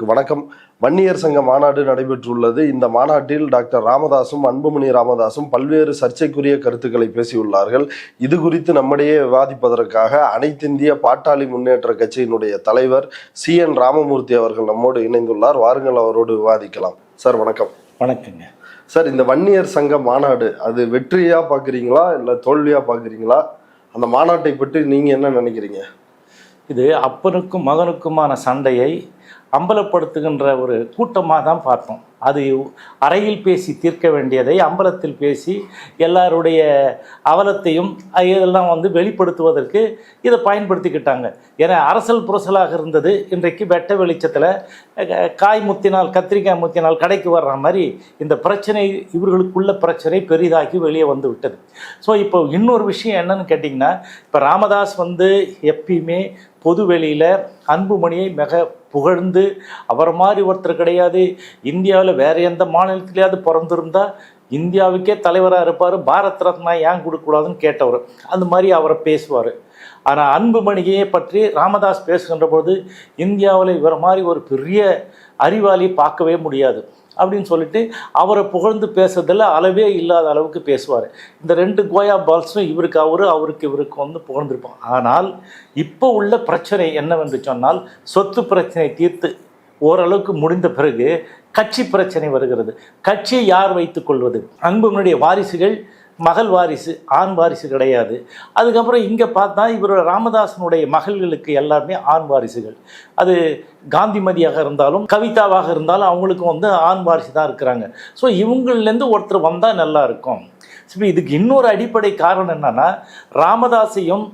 வணக்கம். வன்னியர் சங்க மாநாடு நடைபெற்றுள்ளது. இந்த மாநாட்டில் டாக்டர் ராமதாசும் அன்புமணி ராமதாசும் பல்வேறு சர்ச்சைக்குரிய கருத்துக்களை பேசியுள்ளார்கள். இது குறித்து நம்மிடையே விவாதிப்பதற்காக அனைத்திந்திய பாட்டாளி முன்னேற்ற கட்சியினுடைய தலைவர் CN ராமமூர்த்தி அவர்கள் நம்மோடு இணைந்துள்ளார். வாருங்கள், அவரோடு விவாதிக்கலாம். சார் வணக்கம். வணக்கங்க சார், இந்த வன்னியர் சங்க மாநாடு அது வெற்றியா பாக்குறீங்களா இல்ல தோல்வியா பாக்குறீங்களா? அந்த மாநாட்டை பற்றி நீங்க என்ன நினைக்கிறீங்க? இது அப்பனுக்கும் மகனுக்குமான சண்டையை அம்பலப்படுத்துகின்ற ஒரு கூட்டமாக தான் பார்த்தோம். அது அறையில் பேசி தீர்க்க வேண்டியதை அம்பலத்தில் பேசி எல்லாருடைய அவலத்தையும் இதெல்லாம் வெளிப்படுத்துவதற்கு இதை பயன்படுத்திக்கிட்டாங்க. ஏன்னா அரசல் புரசலாக இருந்தது இன்றைக்கு வெட்ட வெளிச்சத்தில் காய் முத்தினால் கத்திரிக்காய் முத்தினால் கடைக்கு வர்ற மாதிரி இந்த பிரச்சனை, இவர்களுக்குள்ள பிரச்சனை பெரிதாகி வெளியே வந்து விட்டது. ஸோ இப்போ இன்னொரு விஷயம் என்னன்னு கேட்டிங்கன்னா, இப்போ ராமதாஸ் எப்பயுமே பொது வெளியில் அன்புமணியை மிக புகழ்ந்து அவர் மாதிரி ஒருத்தர் கிடையாது, இந்தியாவில் வேறு எந்த மாநிலத்திலேயாவது பிறந்திருந்தா இந்தியாவுக்கே தலைவராக இருப்பார், பாரத் ரத்னா ஏன் கொடுக்கக்கூடாதுன்னு கேட்டவர். அந்த மாதிரி அவரை பேசுவார். ஆனால் அன்புமணியை பற்றி ராமதாஸ் பேசுகின்ற பொழுது இந்தியாவில் இவரை மாதிரி ஒரு பெரிய அறிவாளி பார்க்கவே முடியாது அப்படின்னு சொல்லிட்டு அவரை புகழ்ந்து பேசுறதில் அளவே இல்லாத அளவுக்கு பேசுவார். இந்த ரெண்டு கோயா பால்ஸும் இவருக்கு அவருக்கு இவருக்கு புகழ்ந்துருப்பான். ஆனால் இப்போ உள்ள பிரச்சனை என்னவென்று சொன்னால், சொத்து பிரச்சனை தீர்த்து ஓரளவுக்கு முடிந்த பிறகு கட்சி பிரச்சனை வருகிறது. கட்சியை யார் வைத்துக் கொள்வது? அன்புமணியுடைய வாரிசுகள் மகள் வாரிசு, ஆண் வாரிசு கிடையாது. அதுக்கப்புறம் இங்கே பார்த்தா இவரோட ராமதாசனுடைய மகள்களுக்கு எல்லாருமே ஆண் வாரிசுகள். அது காந்திமதியாக இருந்தாலும் கவிதாவாக இருந்தாலும் அவங்களுக்கும் ஆண் வாரிசு தான் இருக்கிறாங்க. ஸோ இவங்கள்லேருந்து ஒருத்தர் வந்தால் நல்லா இருக்கும். ஸோ இதுக்கு இன்னொரு அடிப்படை காரணம் என்னன்னா, ராமதாஸையும்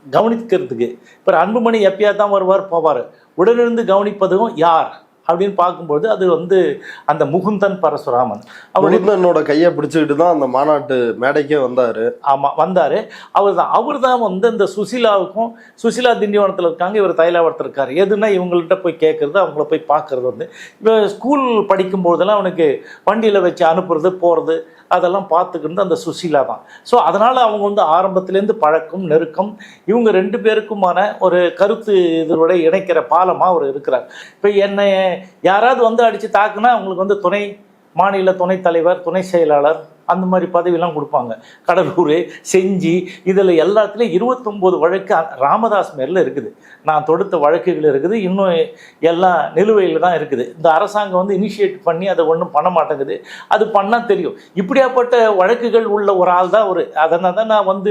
கவனிக்கிறதுக்கு இப்போ அன்புமணி எப்பயா தான் வருவார் போவார், உடனிருந்து கவனிப்பதும் யார் அப்படின்னு பார்க்கும்போது அது அந்த முகுந்தன் பரசுராமன் முகுந்தனோட கையை பிடிச்சிக்கிட்டு தான் அந்த மாநாட்டு மேடைக்கே வந்தார். ஆமாம், வந்தார். அவர் தான் இந்த சுசிலாவுக்கும், சுசிலா திண்டிவனத்தில் இருக்காங்க, இவர் தைலாவரத்தில் இருக்கார். எதுனா இவங்கள்ட்ட போய் கேட்குறது, அவங்கள போய் பார்க்குறது. இப்போ ஸ்கூல் படிக்கும்போதெல்லாம் அவனுக்கு வண்டியில் வச்சு அனுப்புறது போகிறது அதெல்லாம் பார்த்துக்கிட்டு அந்த சுசிலா தான். ஸோ அதனால் அவங்க ஆரம்பத்துலேருந்து பழக்கம் நெருக்கம், இவங்க ரெண்டு பேருக்குமான ஒரு கருத்து இதோட இணைக்கிற பாலமாக அவர் இருக்கிறார். இப்போ என்னை யாராவது அடித்து தாக்குனா அவங்களுக்கு துணை மாநில துணைத் தலைவர், துணை செயலாளர் அந்த மாதிரி பதவியெல்லாம் கொடுப்பாங்க. கடலூர், செஞ்சி இதில் எல்லாத்துலேயும் 29 வழக்கு ராமதாஸ் மேலில் இருக்குது. நான் தொடுத்த வழக்குகள் இருக்குது, இன்னும் எல்லாம் நிலுவையில் தான் இருக்குது. இந்த அரசாங்கம் இனிஷியேட் பண்ணி அதை ஒன்றும் பண்ண மாட்டேங்குது. அது பண்ணால் தெரியும். இப்படியாப்பட்ட வழக்குகள் உள்ள ஒரு ஆள் தான் ஒரு. அதனால் தான் நான்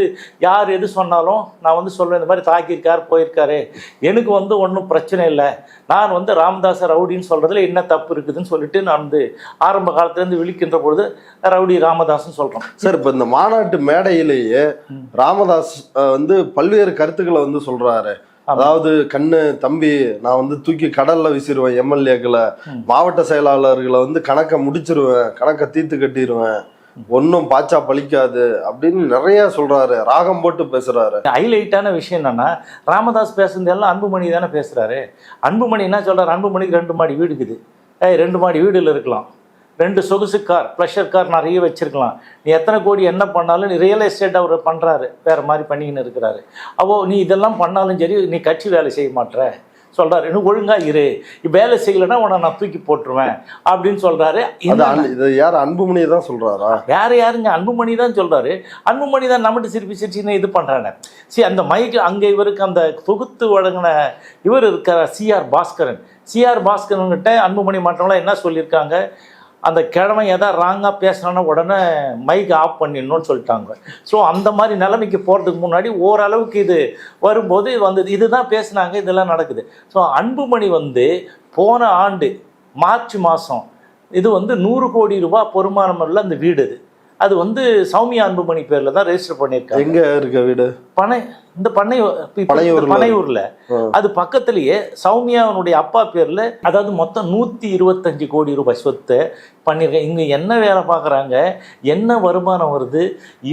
யார் எது சொன்னாலும் நான் சொல்லுவேன், இந்த மாதிரி தாக்கியிருக்கார் போயிருக்காரு, எனக்கு ஒன்றும் பிரச்சனை இல்லை, நான் ராமதாஸ் ரவுடின்னு சொல்கிறதுல என்ன தப்பு இருக்குதுன்னு சொல்லிட்டு நான் ஆரம்ப காலத்துலேருந்து விழிக்கின்ற பொழுது ரவுடி ராமதாஸ் சொல்றோம். சார், இப்ப இந்த மாநாட்டு மேடையிலேயே ராமதாஸ் பல்வேறு கருத்துக்களை சொல்றாரு. அதாவது கண்ணு தம்பி, நான் தூக்கி கடல்ல வீசிடுவேன் எம்எல்ஏக்களை, மாவட்ட செயலாளர்களை கணக்கை முடிச்சிருவேன், கணக்கை தீர்த்து கட்டிடுவேன், ஒன்னும் பாச்சா பழிக்காது அப்படின்னு நிறைய சொல்றாரு. ராகம் போட்டு பேசுறாரு. ஹைலைட்டான விஷயம் என்னன்னா, ராமதாஸ் பேசுறது எல்லாம் அன்புமணி தானே பேசுறாரு. அன்புமணி என்ன சொல்றாரு? அன்புமணிக்கு 2 மாடி வீடு இருக்குது. 2 மாடி வீடுல இருக்கலாம், 2 சொகுசு கார், ப்ளஷர் கார் நிறைய வச்சிருக்கலாம். நீ எத்தனை கோடி என்ன பண்ணாலும், நீ ரியல் எஸ்டேட் அவர் பண்ணுறாரு, வேறு மாதிரி பண்ணிக்கின்னு இருக்கிறாரு. நீ இதெல்லாம் பண்ணாலும் சரி, நீ கட்சி வேலை செய்ய மாட்டேற சொல்கிறாரு. இன்னும் ஒழுங்காக இரு, வேலை செய்யலைன்னா உன்னை நான் தூக்கி போட்டுருவேன் அப்படின்னு சொல்கிறாரு. இது யார்? அன்புமணி தான் சொல்கிறாரா? வேறு யாருங்க? அன்புமணி தான் சொல்கிறாரு. அன்புமணி தான் நம்மகிட்ட சிரிச்சுன்னு இது பண்ணுறாங்க. அந்த மைக்கு அங்கே இவருக்கு அந்த தொகுத்து வழங்கின இவர் இருக்கிற சிஆர் பாஸ்கரன்கிட்ட அன்புமணி மற்றவங்களாம் என்ன சொல்லியிருக்காங்க, அந்த கிழமை எதாவது ராங்காக பேசுகிறான்னா உடனே மைக் ஆஃப் பண்ணிடணும்னு சொல்லிட்டாங்க. ஸோ அந்த மாதிரி நிலைமைக்கு போகிறதுக்கு முன்னாடி ஓரளவுக்கு இது வரும்போது இதுதான் பேசுனாங்க, இதெல்லாம் நடக்குது. ஸோ அன்புமணி போன ஆண்டு மார்ச் மாதம் இது 100 கோடி ரூபாய் பொறுமானம் உள்ள அந்த வீடு, அது சௌமியா அன்புமணி பேரில் தான் ரெஜிஸ்டர் பண்ணியிருக்காங்க. எங்கே இருக்க வீடு? பனையூர்ல. அது பக்கத்திலேயே சௌமியாவுடைய அப்பா பேர்ல, அதாவது மொத்தம் 125 கோடி ரூபாய் சொத்தை பண்ணியிருக்கேன். இங்க என்ன வேலை பார்க்குறாங்க, என்ன வருமானம் வருது,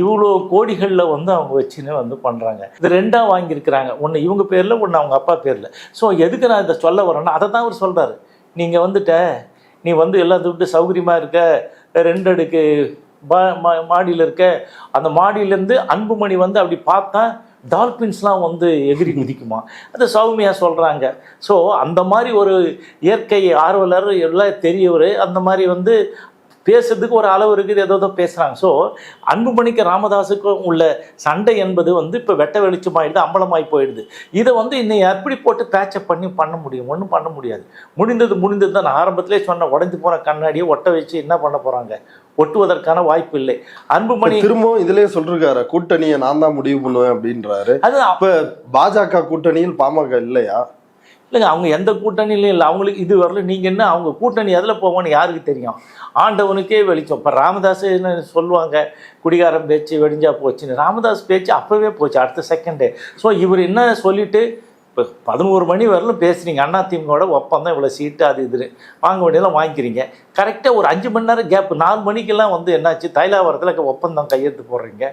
இவ்வளோ கோடிகளில் அவங்க வச்சுன்னு பண்றாங்க. இது 2ஆ வாங்கியிருக்கிறாங்க, ஒன்று இவங்க பேர்ல, ஒன்று அவங்க அப்பா பேர்ல. ஸோ எதுக்கு நான் இதை சொல்ல வரேன்னா, அதை தான் அவர் சொல்றாரு. நீங்க நீ எல்லாத்தையும் விட்டு சௌகரியமா இருக்க, 2 அடுக்கு மாடியில் இருக்க, அந்த மாடியிலேருந்து அன்புமணி அப்படி பார்த்தா டால்பின்ஸ்லாம் வந்து எகிரி குதிக்குமா, அது சௌமியா சொல்கிறாங்க. ஸோ அந்த மாதிரி ஒரு இயற்கை ஆர்வலர் எல்லாம் தெரியவர், அந்த மாதிரி வந்து பேசுறதுக்கு ஒரு அளவு இருக்குது, ஏதோ பேசுகிறாங்க. ஸோ அன்புமணிக்கு ராமதாஸுக்கும் உள்ள சண்டை என்பது வந்து இப்போ வெட்ட வெளிச்சமாயிடுது, அம்பலமாகி போயிடுது. இதை வந்து இன்னும் எப்படி போட்டு பேச்சப் பண்ண முடியும்? ஒன்றும் பண்ண முடியாது. முடிந்தது தான். நான் ஆரம்பத்திலே சொன்ன, உடைந்து போன கண்ணாடியை ஒட்ட வச்சு என்ன பண்ண போகிறாங்க? ஒட்டுவதற்கான வாய்ப்பு இல்லை. அன்புமணி திரும்பவும் இதுலயே சொல்றாரு, கூட்டணியை நான் தான் முடிவு பண்ணுவேன் அப்படின்றாரு. அது இப்ப பாஜக கூட்டணியில் பாமக இல்லையா? இல்லைங்க, அவங்க எந்த கூட்டணியிலும் இல்லை. அவங்களுக்கு இது வரல. நீங்கள் என்ன அவங்க கூட்டணி எதில் போவோன்னு யாருக்கு தெரியும்? ஆண்டவனுக்கே வெளிச்சம். இப்போ ராமதாஸ் என்ன சொல்லுவாங்க, குடிகாரம் பேச்சு வெடிஞ்சா போச்சுன்னு. ராமதாஸ் பேச்சு அப்போவே போச்சு, அடுத்த செகண்டே. ஸோ இவர் என்ன சொல்லிட்டு இப்போ 11 மணி வரலும் பேசுகிறீங்க, அதிமுகவோட ஒப்பந்தம் இவ்வளோ சீட்டு அது இது வாங்க வேண்டியெல்லாம் வாங்கிக்கிறீங்க. கரெக்டாக ஒரு 5 மணி நேரம் கேப்பு, 4 மணிக்கெல்லாம் வந்து என்னாச்சு, தைலாவரத்தில் ஒப்பந்தம் கையெழுத்து போடுறீங்க,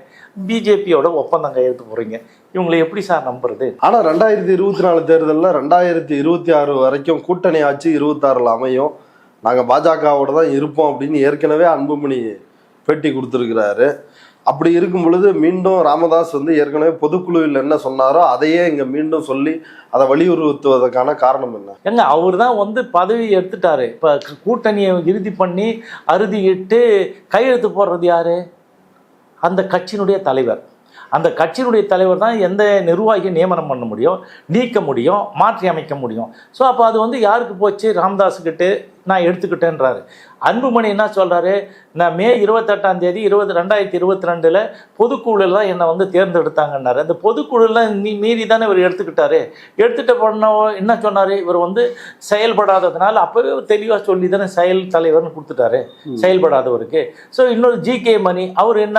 பிஜேபியோட ஒப்பந்தம் கையெழுத்து போடுறீங்க. இவங்களை எப்படி சார் நம்புறது? ஆனால் 2024 தேர்தலில் 2026 வரைக்கும் கூட்டணி ஆட்சி 26ல் அமையும், நாங்கள் பாஜகவோட தான் இருப்போம் அப்படின்னு ஏற்கனவே அன்புமணி பேட்டி கொடுத்துருக்கிறாரு. அப்படி இருக்கும் பொழுது மீண்டும் ராமதாஸ் வந்து ஏற்கனவே பொதுக்குழுவில் என்ன சொன்னாரோ அதையே இங்கே மீண்டும் சொல்லி அதை வலியுறுத்துவதற்கான காரணம் என்ன? ஏங்க, அவர் தான் வந்து பதவி எடுத்துட்டாரு. இப்போ கூட்டணியை இறுதி பண்ணி அறுதியிட்டு கையெழுத்து போடுறது யாரு? அந்த கட்சியினுடைய தலைவர். அந்த கட்சியினுடைய தலைவர் தான் எந்த நிர்வாகியை நியமனம் பண்ண முடியும், நீக்க முடியும், மாற்றி அமைக்க முடியும். ஸோ அப்போ அது வந்து யாருக்கு போச்சு? ராமதாஸுக்கிட்ட நான் எடுத்துக்கிட்டேன்றாரு. அன்புமணி என்ன சொல்கிறாரு, நான் மே 28ஆம் தேதி 2022 பொதுக்குழுலாம் என்னை வந்து தேர்ந்தெடுத்தாங்கன்னாரு. அந்த பொதுக்குழுலாம் மீறி தானே இவர் எடுத்துக்கிட்டாரு. எடுத்துகிட்ட பண்ண என்ன சொன்னார், இவர் வந்து செயல்படாததுனால அப்போவே தெளிவாக சொல்லி தானே செயல் தலைவர்னு கொடுத்துட்டாரு, செயல்படாதவருக்கு. ஸோ இன்னொரு ஜிகே மணி,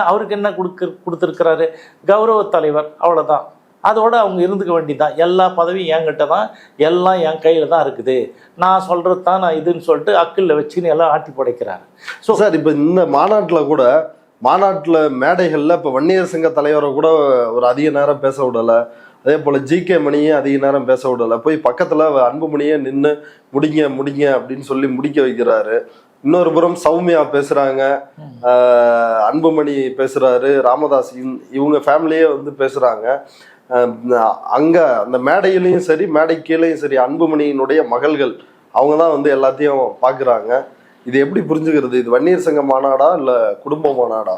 அவருக்கு என்ன கொடுத்துருக்கிறாரு, கௌரவ தலைவர், அவ்வளோதான். அதோட அவங்க இருந்துக்க வேண்டியதான். எல்லா பதவியும் என்கிட்ட தான், எல்லாம் என் கையில் தான் இருக்குது, நான் சொல்கிறது தான் நான் இதுன்னு சொல்லிட்டு அக்கில் வச்சுன்னு எல்லாம் ஆட்டி படைக்கிறாரு. ஸோ சார், இப்போ இந்த மாநாட்டில் மேடைகளில் இப்போ வன்னியர் சங்க தலைவரை கூட ஒரு அதிக நேரம் பேச விடலை, அதே போல் ஜிகே மணியை அதிக நேரம் பேச விடலை, போய் பக்கத்தில் அன்புமணியை நின்று முடிங்க அப்படின்னு சொல்லி முடிக்க வைக்கிறாரு. இன்னொரு புறம் சௌமியா பேசுறாங்க, அன்புமணி பேசுறாரு, ராமதாஸ், இவங்க ஃபேமிலியே வந்து பேசுறாங்க. அங்க அந்த மேடையிலையும் சரி, மேடை கீழையும் சரி, அன்புமணியினுடைய மகள்கள் அவங்க தான் வந்து எல்லாத்தையும் பாக்குறாங்க. இது எப்படி புரிஞ்சுக்கிறது? இது வன்னியர் சங்க மாநாடா இல்ல குடும்ப மாநாடா?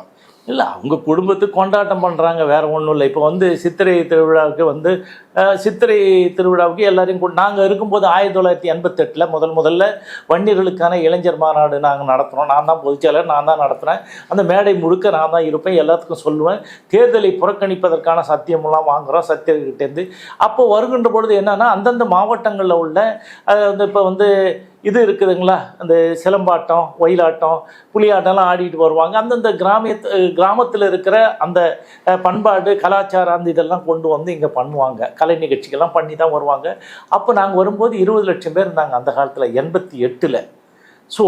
இல்லை, அவங்க குடும்பத்துக்கு கொண்டாட்டம் பண்ணுறாங்க, வேறு ஒன்றும் இல்லை. இப்போ வந்து சித்திரை திருவிழாவுக்கு எல்லாரையும் நாங்கள் இருக்கும்போது 1988 முதல்ல வன்னியர்களுக்கான இளைஞர் மாநாடு நாங்கள் நடத்துகிறோம். நான் தான் பொதுச்செயலர், நான் தான் நடத்துகிறேன். அந்த மேடை முழுக்க நான் தான் இருப்பேன், எல்லாத்துக்கும் சொல்லுவேன். தேர்தலை புறக்கணிப்பதற்கான சத்தியமெல்லாம் வாங்குகிறோம் சத்தியர்கிட்டேருந்து. அப்போ வருகின்ற பொழுது என்னென்னா, அந்தந்த மாவட்டங்களில் உள்ள இப்போ வந்து இது இருக்குதுங்களா, அந்த சிலம்பாட்டம், ஒயிலாட்டம், புலியாட்டம்லாம் ஆடிட்டு வருவாங்க. அந்தந்த கிராமத்தில் இருக்கிற அந்த பண்பாடு, கலாச்சாரம், அந்த இதெல்லாம் கொண்டு வந்து இங்கே பண்ணுவாங்க. கலை நிகழ்ச்சிகள்லாம் பண்ணி தான் வருவாங்க. அப்போ நாங்கள் வரும்போது 20 லட்சம் பேர் இருந்தாங்க அந்த காலத்தில், 88. ஸோ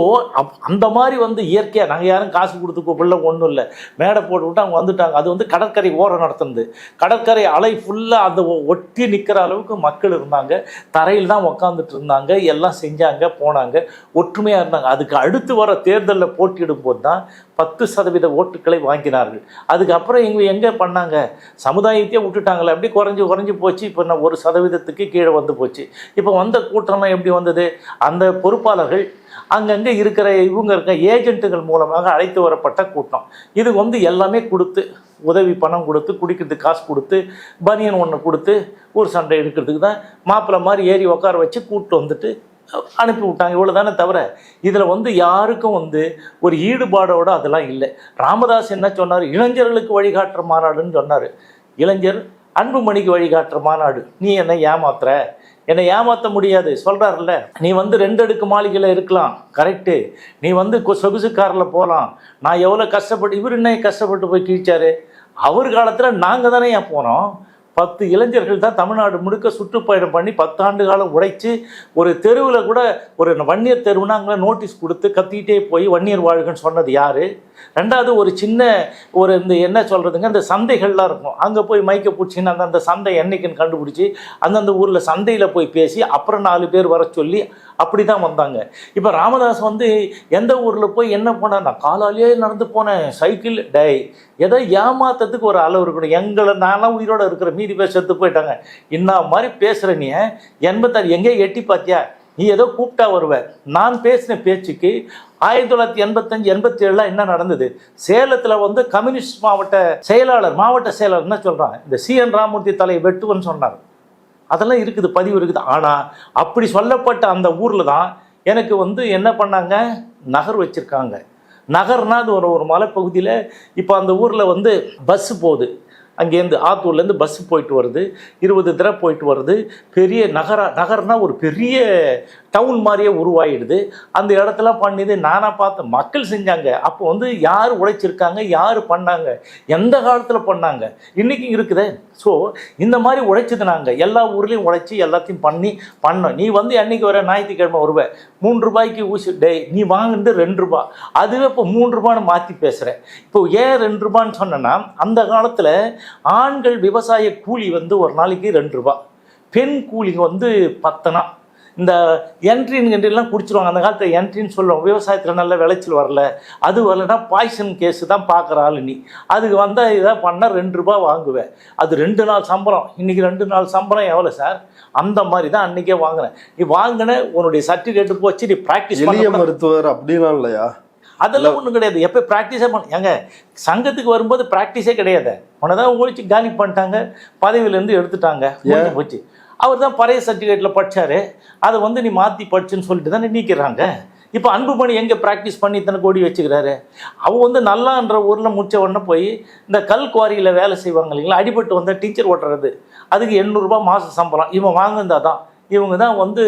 அந்த மாதிரி வந்து இயற்கையாக நாங்கள் யாரும் காசு கொடுத்து கூப்பிடல, ஒன்றும் இல்லை. மேடை போட்டு விட்டு அவங்க வந்துட்டாங்க. அது வந்து கடற்கரை ஓரம் நடத்துனது. கடற்கரை அலை ஃபுல்லாக அந்த ஒட்டி நிற்கிற அளவுக்கு மக்கள் இருந்தாங்க. தரையில் தான் உக்காந்துட்டு இருந்தாங்க, எல்லாம் செஞ்சாங்க, போனாங்க, ஒற்றுமையாக இருந்தாங்க. அதுக்கு அடுத்து வர தேர்தலில் போட்டியிடும் போது தான் 10% ஓட்டுக்களை வாங்கினார்கள். அதுக்கப்புறம் இவங்க எங்கே பண்ணாங்க, சமுதாயத்தையே விட்டுட்டாங்களே, அப்படி குறைஞ்சி போச்சு. இப்போ நான் 1% கீழே வந்து போச்சு. இப்போ வந்த கூட்டம்லாம் எப்படி வந்தது? அந்த பொறுப்பாளர்கள் அங்கங்கே இருக்கிற ஏஜென்ட்டுகள் மூலமாக அழைத்து வரப்பட்ட கூட்டம். இது வந்து எல்லாமே கொடுத்து, உதவி பணம் கொடுத்து, குடிக்கிறதுக்கு காசு கொடுத்து, பனியன் ஒன்று கொடுத்து, ஊர் சண்டை எடுக்கிறதுக்கு தான் மாப்பிள்ளை மாதிரி ஏறி உட்கார வச்சு கூப்பிட்டு வந்துட்டு அனுப்பி விட்டாங்க. இவ்வளோ தானே தவிர இதில் வந்து யாருக்கும் வந்து ஒரு ஈடுபாடோடு அதெல்லாம் இல்லை. ராமதாஸ் என்ன சொன்னார், இளைஞர்களுக்கு வழிகாட்டுற மாநாடுன்னு சொன்னார். இளைஞர் அன்புமணிக்கு வழிகாட்டுற மாநாடு. நீ என்னை ஏமாற்ற முடியாது சொல்கிறார்ல. நீ வந்து 2 அடுக்கு மாளிகையில் இருக்கலாம், கரெக்டு. நீ வந்து சொகுசு காரில் போகலாம். நான் எவ்வளோ கஷ்டப்பட்டு, இவர் என்ன கஷ்டப்பட்டு போய் கிழிச்சாரு? அவர் காலத்தில் நாங்கள் தானே ஏன் போனோம்? 10 இளைஞர்கள் தான் தமிழ்நாடு முழுக்க சுற்றுப்பயணம் பண்ணி 10 ஆண்டு காலம் உழைச்சி, ஒரு தெருவில் கூட ஒரு வன்னியர் தெருவுனா அங்கே நோட்டீஸ் கொடுத்து கத்திக்கிட்டே போய் வன்னியர் வாழ்கன்னு சொன்னது யார்? ரெண்டாவது, ஒரு சின்ன இந்த என்ன சொல்கிறதுங்க, அந்த சந்தைகள்லாம் இருக்கும், அங்கே போய் மைக்கை பிடிச்சின்னு அந்த சந்தை என்னைக்குன்னு கண்டுபிடிச்சி அந்தந்த ஊரில் சந்தையில் போய் பேசி அப்புறம் 4 பேர் வர சொல்லி அப்படி தான் வந்தாங்க. இப்போ ராமதாஸ் வந்து எந்த ஊரில் போய் என்ன பண்ணார், நான் காலாலேயே நடந்து போனேன், சைக்கிள் டை ஏதோ ஏமாத்தத்துக்கு ஒரு அளவு இருக்கணும். எங்களை நான்லாம் உயிரோடு இருக்கிற மீதி பேர் செத்து போயிட்டாங்க. என்ன மாதிரி பேசுகிற நீ 86 எங்கே எட்டி பார்த்தியா, நீ ஏதோ கூப்பிட்டா வருவ. நான் பேசின பேச்சுக்கு 1985 87 என்ன நடந்தது, சேலத்தில் வந்து கம்யூனிஸ்ட் மாவட்ட செயலாளர் என்ன சொல்கிறான், இந்த CN ராமமூர்த்தி தலையை வெட்டுவன்னு சொன்னார். அதெல்லாம் இருக்குது, பதிவு இருக்குது. ஆனால் அப்படி சொல்லப்பட்ட அந்த ஊரில் தான் எனக்கு வந்து என்ன பண்ணாங்க, நகர் வச்சுருக்காங்க. நகர்னால் அது ஒரு மலைப்பகுதியில். இப்போ அந்த ஊரில் வந்து பஸ்ஸு போகுது, அங்கேருந்து ஆத்தூர்லேருந்து பஸ்ஸு போயிட்டு வருது, 20 தடவை போயிட்டு வருது. பெரிய நகர்னால் ஒரு பெரிய டவுன் மாதிரியே உருவாயிடுது. அந்த இடத்துல பண்ணிது நானாக பார்த்தேன், மக்கள் செஞ்சாங்க. அப்போ வந்து யார் உழைச்சிருக்காங்க, யார் பண்ணாங்க, எந்த காலத்தில் பண்ணாங்க, இன்றைக்கி இருக்குதே. ஸோ இந்த மாதிரி உழைச்சது நாங்கள் எல்லா ஊர்லேயும் உழைச்சி எல்லாத்தையும் பண்ணோம். நீ வந்து அன்றைக்கி வர ஞாயிற்றுக்கிழமை வருவேன், 3 ரூபாய்க்கு ஊசி டே நீ வாங்கினது 2 ரூபா, அதுவே இப்போ 3 ரூபான்னு மாற்றி பேசுகிறேன். இப்போ ஏன் 2 ரூபான்னு சொன்னேன்னா, அந்த காலத்தில் ஆண்கள் விவசாய கூலி வந்து ஒரு நாளைக்கு 2 ரூபா, பெண் கூலி வந்து 10 இந்த என்ட்ரின்லாம் குடிச்சிருவாங்க. அந்த காலத்தில் என்ட்ரின்னு சொல்லுவோம். விவசாயத்தில் நல்ல விளைச்சல் வரல, அது வரலன்னா பாய்சன் கேஸு தான் பார்க்குற ஆள் நீ. அதுக்கு வந்தால் இதாக பண்ணால் 2 ரூபா வாங்குவேன். அது 2 நாள் சம்பளம். இன்றைக்கி 2 நாள் சம்பளம் எவ்வளோ சார்? அந்த மாதிரி தான் அன்றைக்கே வாங்கினேன். நீ வாங்கின உன்னுடைய சர்டிஃபிகேட்டு போச்சு, நீ ப்ராக்டிஸ் எளிய மருத்துவர் அப்படிலாம் இல்லையா? அதெல்லாம் ஒன்றும் கிடையாது. எப்போ ப்ராக்டிஸே ஏங்க சங்கத்துக்கு வரும்போது ப்ராக்டிஸே கிடையாது. உன்னை தான் ஒழிச்சு காலி பண்ணிட்டாங்க, பதவியிலேருந்து எடுத்துட்டாங்க, போச்சு. அவர் தான் பழைய சர்டிஃபிகேட்டில் படித்தார், அதை வந்து நீ மாற்றி படிச்சுன்னு சொல்லிட்டு தான் நீக்கிறாங்க. இப்போ அன்புமணி எங்கே ப்ராக்டிஸ் பண்ணி இத்தனை கோடி வச்சுக்கிறாரு? அவன் வந்து நல்லான்ற ஊரில் முடித்த உடனே போய் இந்த கல் குவாரியில் வேலை செய்வாங்க இல்லைங்களா, அடிபட்டு வந்தால் டீச்சர் ஓட்டுறது, அதுக்கு 800 ரூபா மாத சம்பளம். இவன் வாங்கினதா தான். இவங்க தான் வந்து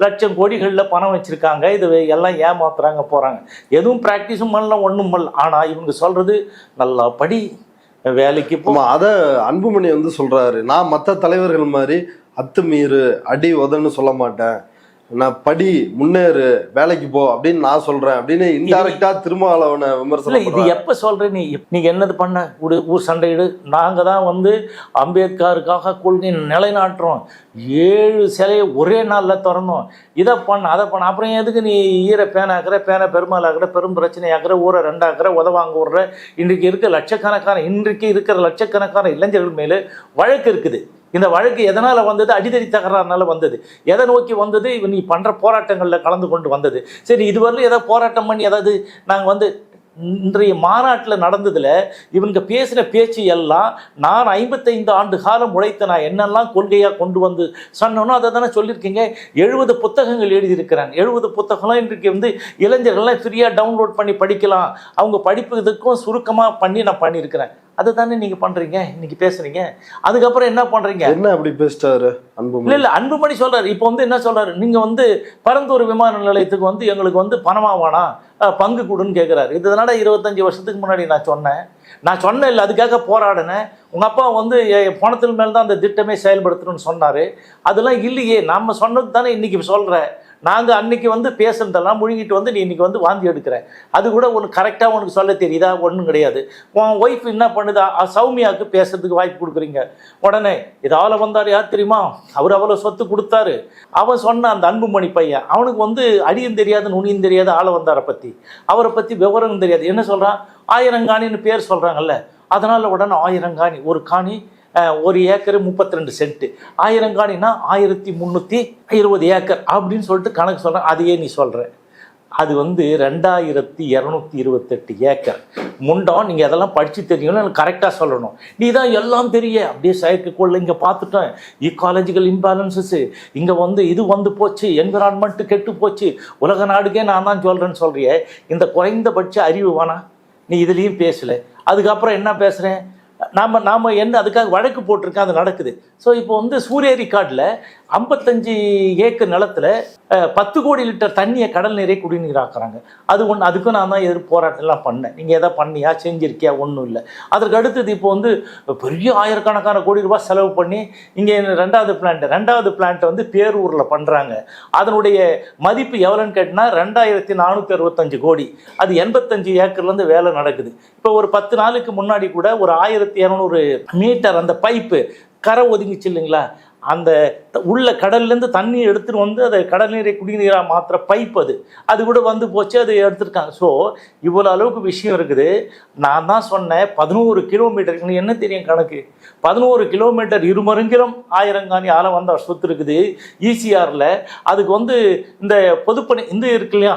லட்சம் கோடிகளில் பணம் வச்சுருக்காங்க. இது எல்லாம் ஏமாத்துறாங்க போகிறாங்க. எதுவும் ப்ராக்டிஸும் பண்ணல, ஒன்றும் பண்ணல. ஆனால் இவங்க சொல்கிறது நல்லா படி, வேலைக்கு போமா. அதை அன்புமணி வந்து சொல்கிறாரு, நான் மற்ற தலைவர்கள் மாதிரி அத்துமீறு அடி உதன்னு சொல்ல மாட்டேன், நான் படி முன்னேறு வேலைக்கு போ அப்படின்னு நான் சொல்றேன் அப்படின்னு இன்டைரக்டா திருமாவளவனை விமர்சனம். இது எப்ப சொல்ற நீங்க என்னது பண்ண ஊர் சண்டையிடு, நாங்க தான் வந்து அம்பேத்கருக்காக கொள்கை நிலைநாட்டுறோம், 7 சிலையை ஒரே நாள்ல திறந்தோம், இதை பண்ண அதை பண்ண, அப்புறம் எதுக்கு நீ ஈர பேனாக்குற, பேனை பெருமாள் ஆக்குற, பெரும் பிரச்சனை ஆக்குற, ஊரை 2 ஆக்குற, உதவாங்க விடுற. இன்றைக்கு இருக்கிற லட்சக்கணக்கான இளைஞர்கள் மேலே வழக்கு இருக்குது. இந்த வழக்கு எதனால் வந்தது? அடிதடி தகராறுனால வந்தது. எதை நோக்கி வந்தது? இவன் நீ பண்ணுற போராட்டங்களில் கலந்து கொண்டு வந்தது. சரி, இதுவரையிலும் ஏதாவது போராட்டம் பண்ணி ஏதாவது நாங்கள் வந்து இன்றைய மாநாட்டில் நடந்ததில் இவங்க பேசின பேச்சு எல்லாம் நான் 55 ஆண்டு காலம் உழைத்த நான் என்னெல்லாம் கொள்கையாக கொண்டு வந்து சொன்னோன்னோ அதை தானே சொல்லியிருக்கீங்க. 70 புத்தகங்கள் எழுதியிருக்கிறாங்க. 70 புத்தகம்லாம் இன்றைக்கு வந்து இளைஞர்கள்லாம் ஃப்ரீயாக டவுன்லோட் பண்ணி படிக்கலாம். அவங்க படிப்புக்கும் சுருக்கமாக பண்ணி நான் பண்ணியிருக்கிறேன். அதை தானே நீங்கள் பண்ணுறீங்க, இன்னைக்கு பேசுகிறீங்க. அதுக்கப்புறம் என்ன பண்ணுறீங்க? என்ன அப்படி பேசிட்டாரு அன்புமணி? இல்லை அன்புமணி சொல்கிறார். இப்போ வந்து என்ன சொல்கிறாரு, நீங்கள் வந்து பரந்தூர் விமான நிலையத்துக்கு வந்து எங்களுக்கு வந்து பணமாக வேணாம், பங்கு கொடுன்னு கேட்குறாரு. இதனால 25 வருஷத்துக்கு முன்னாடி நான் சொன்னேன் இல்லை, அதுக்காக போராடினேன். உங்கள் அப்பா வந்து பணத்தில் மேல் தான் அந்த திட்டமே செயல்படுத்தணும்னு சொன்னார். அதெல்லாம் இல்லையே, நம்ம சொன்னது தானே இன்றைக்கி சொல்கிறேன். நாங்கள் அன்றைக்கி வந்து பேசுனதெல்லாம் முழுங்கிட்டு வந்து நீ இன்றைக்கி வந்து வாந்தி எடுக்கிறேன். அது கூட உனக்கு கரெக்டாக உனக்கு சொல்ல தெரியுதா? ஒன்றும் கிடையாது. உன் ஒய்ஃப் என்ன பண்ணுதா? சௌமியாவுக்கு பேசுறதுக்கு வாய்ப்பு கொடுக்குறீங்க. உடனே இதால் வந்தார் யார் தெரியுமா, அவர் அவ்வளோ சொத்து கொடுத்தாரு. அவன் சொன்ன அந்த அன்புமணி பையன், அவனுக்கு வந்து அடியும் தெரியாது நுனியும் தெரியாது, ஆள வந்தாரை பற்றி அவரை பற்றி விவரம் தெரியாது. என்ன சொல்கிறான்? 1000 காணின்னு பேர் சொல்கிறாங்கல்ல, அதனால் உடனே 1000 காணி, ஒரு காணி 1 ஏக்கர் 32 சென்ட், 1000 காணினா 1320 ஏக்கர் அப்படின்னு சொல்லிட்டு கணக்கு சொல்கிறேன். அதையே நீ சொல்கிற, அது வந்து 2228 ஏக்கர் முண்டம். நீங்கள் அதெல்லாம் படித்து தெரியணும்னு எனக்கு கரெக்டாக சொல்லணும். நீ தான் எல்லாம் தெரிய அப்படியே செயற்கைக்கோள் இங்கே பார்த்துட்டேன், ஈக்காலஜிக்கல் இம்பேலன்சஸ்ஸு இங்கே வந்து இது வந்து போச்சு, என்விரான்மெண்ட்டு கெட்டு போச்சு, உலக நாடுக்கே நான் தான் சொல்கிறேன்னு சொல்கிறிய. இந்த குறைந்தபட்ச அறிவு வேணா? நீ இதுலேயும் பேசலை. அதுக்கப்புறம் என்ன பேசுகிறேன்? நாம் என்ன அதுக்காக வழக்கு போட்டிருக்கேன், அது நடக்குது. ஸோ இப்போ வந்து சூரியேரி காட்டில் 55 ஏக்கர் நிலத்தில் 10 கோடி லிட்டர் தண்ணியை கடல் நீரை குடிநீர் ஆக்குறாங்க. அது ஒன்று, அதுக்கும் நான் தான் எதிர்ப்பு போராட்டம்லாம் பண்ணேன். நீங்கள் எதாவது பண்ணியா, செஞ்சிருக்கியா? ஒன்றும் இல்லை. அதற்கு அடுத்தது இப்போ வந்து பெரிய ஆயிரக்கணக்கான கோடி ரூபாய் செலவு பண்ணி இங்கே 2வது பிளான்ட்டை வந்து பேரூரில் பண்ணுறாங்க. அதனுடைய மதிப்பு எவ்வளோன்னு கேட்டால் 2465 கோடி. அது 85 ஏக்கர்லேருந்து வேலை நடக்குது. இப்போ ஒரு 10 நாளுக்கு முன்னாடி கூட ஒரு 1200 மீட்டர் அந்த பைப்பு கரை ஒதுங்கிச்சு இல்லைங்களா, அந்த உள்ள கடல்லேருந்து தண்ணி எடுத்துகிட்டு வந்து அதை கடல் நீரை குடிநீராக மாத்திர பைப் அது கூட வந்து போச்சு, அது எடுத்துருக்காங்க. ஸோ இவ்வளோ அளவுக்கு விஷயம் இருக்குது. நான் தான் சொன்னேன் 11 கிலோமீட்டர், என்ன தெரியும் கணக்கு, 11 கிலோமீட்டர் இருமருங்கிலும் ஆயிரங்காணி ஆழம் வந்த சொத்து இருக்குது ஈசிஆரில். அதுக்கு வந்து இந்த பொதுப்பணி இந்த இருக்கு இல்லையா,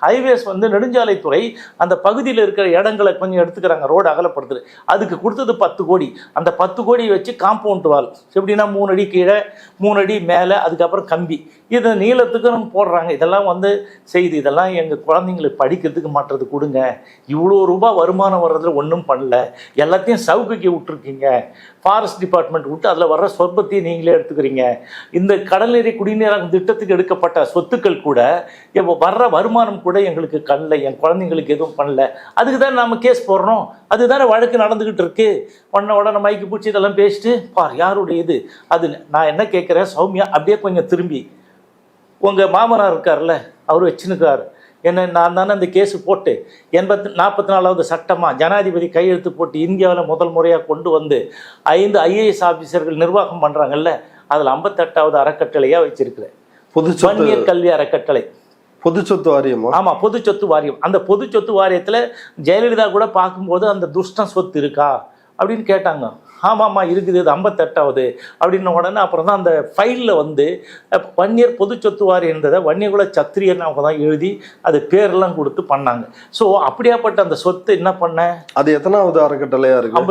ஹைவேஸ் வந்து நெடுஞ்சாலைத்துறை அந்த பகுதியில் இருக்கிற இடங்களை கொஞ்சம் எடுத்துக்கிறாங்க, ரோடு அகலப்படுத்துது. அதுக்கு கொடுத்தது 10 கோடி. அந்த 10 கோடி வச்சு காம்பவுண்ட் வால் எப்படின்னா 3 அடி கீழே 3 அடி மேலே, அதுக்கப்புறம் கம்பி, இது நீளத்துக்கு நம்ம போடுறாங்க. இதெல்லாம் வந்து செய்து இதெல்லாம் எங்கள் குழந்தைங்களுக்கு படிக்கிறதுக்கு மாட்டுறது கொடுங்க. இவ்வளோ ரூபாய் வருமானம் வர்றதுல ஒன்றும் பண்ணல, எல்லாத்தையும் சவுக்குக்கு விட்டுருக்கீங்க. ஃபாரஸ்ட் டிபார்ட்மெண்ட் விட்டு அதில் வர்ற சொற்பத்தையும் நீங்களே எடுத்துக்கிறீங்க. இந்த கடல்நீரை குடிநீராகும் திட்டத்துக்கு எடுக்கப்பட்ட சொத்துக்கள் கூட இப்போ வர்ற வருமானம் கூட எங்களுக்கு கண்ணல, என் குழந்தைங்களுக்கு எதுவும் பண்ணல. அதுக்கு தான் நம்ம கேஸ் போடுறோம், அதுதானே வழக்கு நடந்துக்கிட்டு இருக்கு. உடனே மைக்கு பூச்சி இதெல்லாம் பேசிட்டு பார் யாருடைய இது அது. நான் என்ன கேட்குறேன் சௌமியா, அப்படியே கொஞ்சம் திரும்பி உங்கள் மாமனார் இருக்கார்ல, அவர் வச்சுன்னுக்கார் என்ன, நான் தானே அந்த கேஸு போட்டு 44வது சட்டமாக ஜனாதிபதி கையெழுத்து போட்டு இந்தியாவில் முதல் முறையாக கொண்டு வந்து 5 IAS ஆஃபீஸர்கள் நிர்வாகம் பண்ணுறாங்கல்ல, அதில் 58வது அறக்கட்டளையாக வச்சிருக்கிறேன், வன்னியர் கல்வி அறக்கட்டளை. பொது சொத்து வாரியம். ஆமாம், பொது சொத்து வாரியம். அந்த பொது சொத்து வாரியத்தில் ஜெயலலிதா கூட பார்க்கும்போது அந்த துஷ்டம் சொத்து இருக்கா அப்படின்னு கேட்டாங்க. ஆமாம்மா இருக்குது, இது 58வது அப்படின்ன உடனே அப்புறம் தான் அந்த ஃபைலில் வந்து வன்னியர் பொது சொத்து வாரியம் இருந்ததை வன்னியகுல சத்திரியன் அவங்க தான் எழுதி அது பேரெல்லாம் கொடுத்து பண்ணாங்க. ஸோ அப்படியாப்பட்ட அந்த சொத்து என்ன பண்ண, அது எத்தனாவது அறக்கட்டளையா இருக்கு?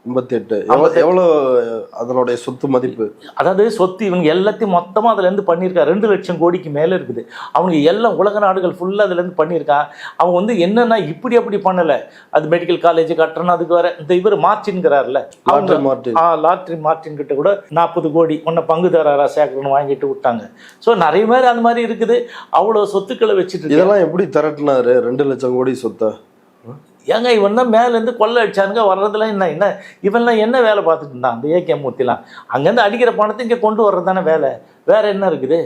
58. எவ்வளோ அதனுடைய சொத்து மதிப்பு? அதாவது சொத்து இவங்க எல்லாத்தையும் மொத்தமாக அதுலேருந்து பண்ணியிருக்கா 2 லட்சம் கோடிக்கு மேலே இருக்குது. அவங்க எல்லாம் உலக நாடுகள் ஃபுல்லாக அதுலேருந்து பண்ணியிருக்கா. அவங்க வந்து என்னென்னா இப்படி அப்படி பண்ணலை, அது மெடிக்கல் காலேஜ் கட்டணும், அதுக்கு வர இந்த இவர் மார்டின்கிறார்ல, லாட்ரி மார்டின் கிட்ட கூட 40 கோடி ஒன்றை பங்குதாரராக சேர்க்கணும்னு வாங்கிட்டு விட்டாங்க. ஸோ நிறைய பேர் அந்த மாதிரி இருக்குது. அவ்வளோ சொத்துக்களை வச்சுட்டு இதெல்லாம் எப்படி திரட்டினாரு 2 லட்சம் கோடி சொத்தை? ஏங்க இவன் தான் மேலேருந்து கொள்ளை அடிச்சானுங்க, வர்றதுலாம் என்ன இவன்லாம் என்ன வேலை பார்த்துட்டு இருந்தான் அந்த ஏகே மூர்த்திலாம்? அங்கேருந்து அடிக்கிற பணத்தை இங்கே கொண்டு வர்றது தானே வேலை, வேறு என்ன இருக்குது?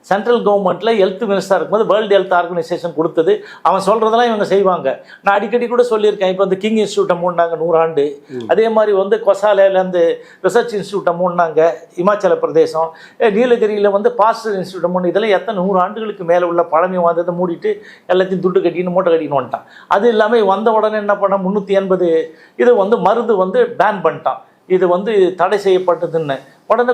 சென்ட்ரல் கவர்மெண்ட்டில் ஹெல்த் மினிஸ்டராக இருக்கும்போது வேர்ல்டு ஹெல்த் ஆர்கனைசேஷன் கொடுத்தது, அவன் சொல்கிறதெல்லாம் இவங்க செய்வாங்க. நான் அடிக்கடி கூட சொல்லியிருக்கேன், இப்போ வந்து கிங் இன்ஸ்டியூட்டை மூடினாங்க 100 ஆண்டு, அதே மாதிரி வந்து கொசாலேருந்து ரிசர்ச் இன்ஸ்டியூட்டை மூடினாங்க இமாச்சல பிரதேசம், நீலகிரியில் வந்து பாஸ்டர் இன்ஸ்டியூட்டை மூணு, இதெல்லாம் எத்தனை 100 ஆண்டுகளுக்கு மேலே உள்ள பழமை வந்ததை மூடிட்டு எல்லாத்தையும் துட்டு கட்டின்னு மூட்டை கட்டின்னு வந்துட்டான். அது இல்லாமல் வந்த உடனே என்ன பண்ண 380 இது வந்து மருந்து வந்து பேன் பண்ணிட்டான், இது வந்து தடை செய்யப்பட்டதுன்னு. உடனே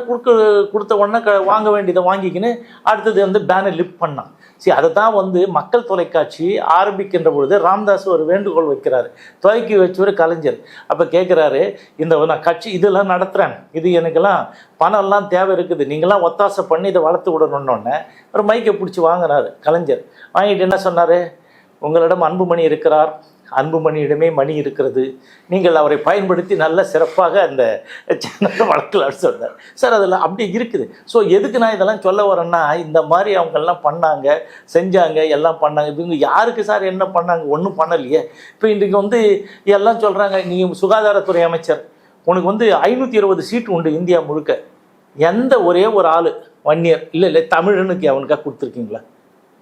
கொடுத்த உடனே வாங்க வேண்டியதை வாங்கிக்கின்னு அடுத்தது வந்து பேனை லிஃப்ட் பண்ணான். சரி, அதை தான் வந்து மக்கள் தொலைக்காட்சி ஆரம்பிக்கின்ற பொழுது ராமதாஸ் ஒரு வேண்டுகோள் வைக்கிறாரு, துவக்கி வச்சு ஒரு கலைஞர். அப்போ கேட்குறாரு, இந்த நான் கட்சி இதெல்லாம் நடத்துகிறேன், இது எனக்கெல்லாம் பணம்லாம் தேவை இருக்குது, நீங்களாம் ஒத்தாசை பண்ணி இதை வளர்த்து விடணுன்னொன்னே ஒரு மைக்கை பிடிச்சி வாங்கினார் கலைஞர். வாங்கிட்டு என்ன சொன்னார், உங்களிடம் அன்புமணி இருக்கிறார், அன்புமணியிடமே மணி இருக்கிறது, நீங்கள் அவரை பயன்படுத்தி நல்ல சிறப்பாக அந்த சேனலை வளர்க்கலான்னு சொன்னார். சார் அதில் அப்படி இருக்குது. ஸோ எதுக்கு நான் இதெல்லாம் சொல்ல வரேன்னா, இந்த மாதிரி அவங்கெல்லாம் பண்ணாங்க, செஞ்சாங்க, எல்லாம் பண்ணாங்க. இவங்க யாருக்கு சார் என்ன பண்ணாங்க? ஒன்றும் பண்ணலையே. இப்போ இன்றைக்கு வந்து எல்லாம் சொல்கிறாங்க, நீ சுகாதாரத்துறை அமைச்சர், உனக்கு வந்து 520 சீட்டு உண்டு இந்தியா முழுக்க, எந்த ஒரே ஒரு ஆள் வன்னியர் இல்லை தமிழனுக்கு அவனுக்காக கொடுத்துருக்கீங்களா?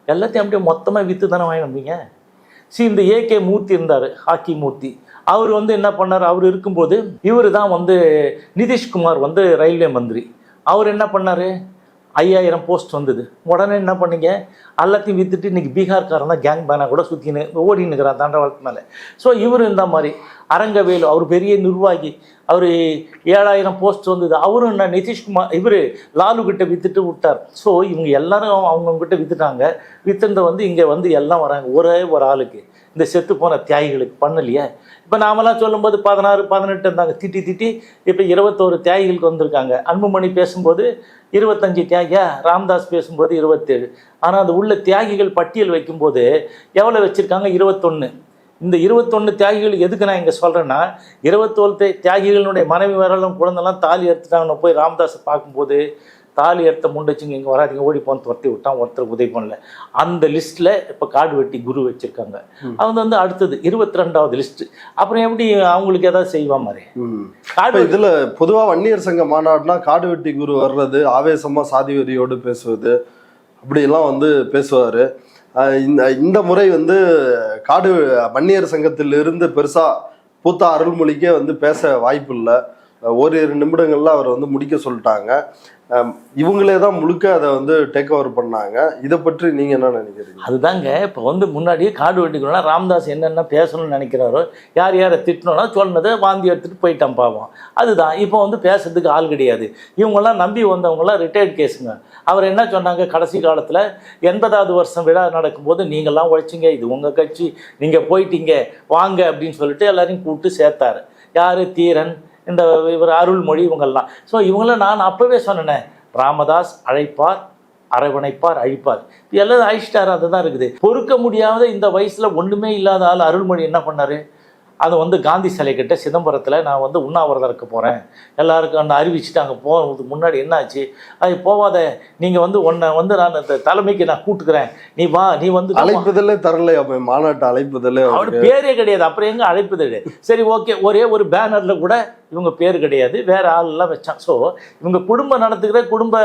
எல்லாத்தையும் அப்படியே மொத்தமாக விற்று தானே வாங்கி வந்தீங்க. இந்த ஏகே மூர்த்தி இருந்தார், ஹாக்கி மூர்த்தி, அவர் வந்து என்ன பண்ணார், அவர் இருக்கும்போது இவர் தான் வந்து நிதிஷ்குமார் வந்து ரயில்வே மந்திரி, அவர் என்ன பண்ணார், 5000 போஸ்ட் வந்தது. உடனே என்ன பண்ணீங்க, எல்லாத்தையும் விற்றுட்டு இன்றைக்கி பீகார்காரன் தான் கேங் பேனாக கூட சுற்றின்னு ஓடினுக்கிறான் தண்டவாளத்து மேலே. ஸோ இவர் இந்த மாதிரி அரங்கவேலு, அவர் பெரிய நிர்வாகி, அவர் 7000 போஸ்ட் வந்தது. அவரும் என்ன நிதிஷ்குமார் இவர் லாலுக்கிட்ட விற்றுட்டு விட்டார். ஸோ இவங்க எல்லாரும் அவங்கக்கிட்ட விற்றுட்டாங்க. விற்றுந்த வந்து இங்கே வந்து எல்லாம் வராங்க, ஒரே ஒரு ஆளுக்கு, இந்த செத்து போன தியாகிகளுக்கு பண்ணலையே. இப்போ நாமெல்லாம் சொல்லும்போது 16 18 இருந்தாங்க, திட்டி இப்போ 21 தியாகிகளுக்கு வந்திருக்காங்க. அன்புமணி பேசும்போது 25 தியாகியா, ராம்தாஸ் பேசும்போது 27. ஆனால் அது உள்ள தியாகிகள் பட்டியல் வைக்கும்போது எவ்வளோ வச்சுருக்காங்க, 21. இந்த 21 தியாகிகள் எதுக்கு நான் இங்கே சொல்கிறேன்னா, 21 தியாகிகளுடைய மனைவி வரலும் குழந்தைலாம் தாலி எடுத்துட்டாங்கன்னு போய் ராம்தாஸை பார்க்கும்போது, தாலி எடுத்த முண்டச்சிங்க இங்கே வராதிங்க ஓடி போன்னு துரத்தி விட்டான், ஒருத்தருக்கு உதவி பண்ணல. அந்த லிஸ்ட்டில் இப்போ காடு வெட்டி குரு வச்சுருக்காங்க. அவங்க வந்து அடுத்தது 22வது லிஸ்ட்டு. அப்புறம் எப்படி அவங்களுக்கு ஏதாவது செய்வா மாதிரி காடு. இதில் பொதுவாக வன்னியர் சங்க மாநாடுனா காடு வெட்டி குரு வர்றது, ஆவேசமாக சாதி வெறியோடு பேசுவது, அப்படிலாம் வந்து பேசுவார். இந்த முறை வந்து காடு வன்னியர் சங்கத்திலிருந்து பெருசாக பூத்தா அருள்மொழிக்கே வந்து பேச வாய்ப்பு இல்லை. ஓரிரு நிமிடங்கள்ல அவர் வந்து முடிக்க சொல்லிட்டாங்க. இவங்களே தான் முழுக்க அதை வந்து டேக் ஓவர் பண்ணாங்க. இதை பற்றி நீங்க என்ன நினைக்கிறீங்க? அதுதாங்க இப்போ வந்து முன்னாடியே காடு வெட்டிக்கணும்னா ராமதாஸ் என்னென்ன பேசணும்னு நினைக்கிறாரோ, யார் யாரை திட்டணும்னா சொன்னதை வாந்தி எடுத்துகிட்டு போயிட்டான் பாவம். அதுதான் இப்போ வந்து பேசுறதுக்கு ஆள் கிடையாது. இவங்கெல்லாம் நம்பி வந்தவங்களாம் ரிட்டையர்ட் கேஸுங்க. அவர் என்ன சொன்னாங்க கடைசி காலத்தில் 80வது வருஷம் விழா நடக்கும்போது நீங்கள்லாம் உழைச்சிங்க, இது உங்கள் கட்சி, நீங்கள் போயிட்டீங்க வாங்க அப்படின்னு சொல்லிட்டு எல்லாரையும் கூப்பிட்டு சேர்த்தாரு. யார்? தீரன், இந்த இவர் அருள்மொழி, இவங்கெல்லாம். ஸோ இவங்கள நான் அப்போவே சொன்னேன், ராமதாஸ் அழைப்பார், அரவணைப்பார், அழிப்பார். எல்லாம் அழிச்சிட்டாரு. அதுதான் இருக்குது. பொறுக்க முடியாத இந்த வயசில் ஒன்றுமே இல்லாத ஆள் அருள்மொழி என்ன பண்ணார்? அதை வந்து காந்தி சிலை கிட்ட சிதம்பரத்தில் நான் வந்து உண்ணாவிரதம் இருக்க போகிறேன் எல்லாருக்கும் அந்த அறிவிச்சுட்டு அங்கே போகிறதுக்கு முன்னாடி என்னாச்சு, அது போவாத, நீங்கள் வந்து உன்னை வந்து நான் இந்த தலைமைக்கு நான் கூட்டுக்கிறேன், நீ வா, நீ வந்து அழைப்புதலே தரல. அப்போ மாநாட்டு அழைப்புதலே அவர் பேரே கிடையாது. அப்புறம் எங்கே அழைப்புதல்? சரி ஓகே, ஒரே ஒரு பேனரில் கூட இவங்க பேர் கிடையாது, வேறு ஆளெல்லாம் வச்சான். ஸோ இவங்க குடும்பம் நடத்துக்கிற குடும்ப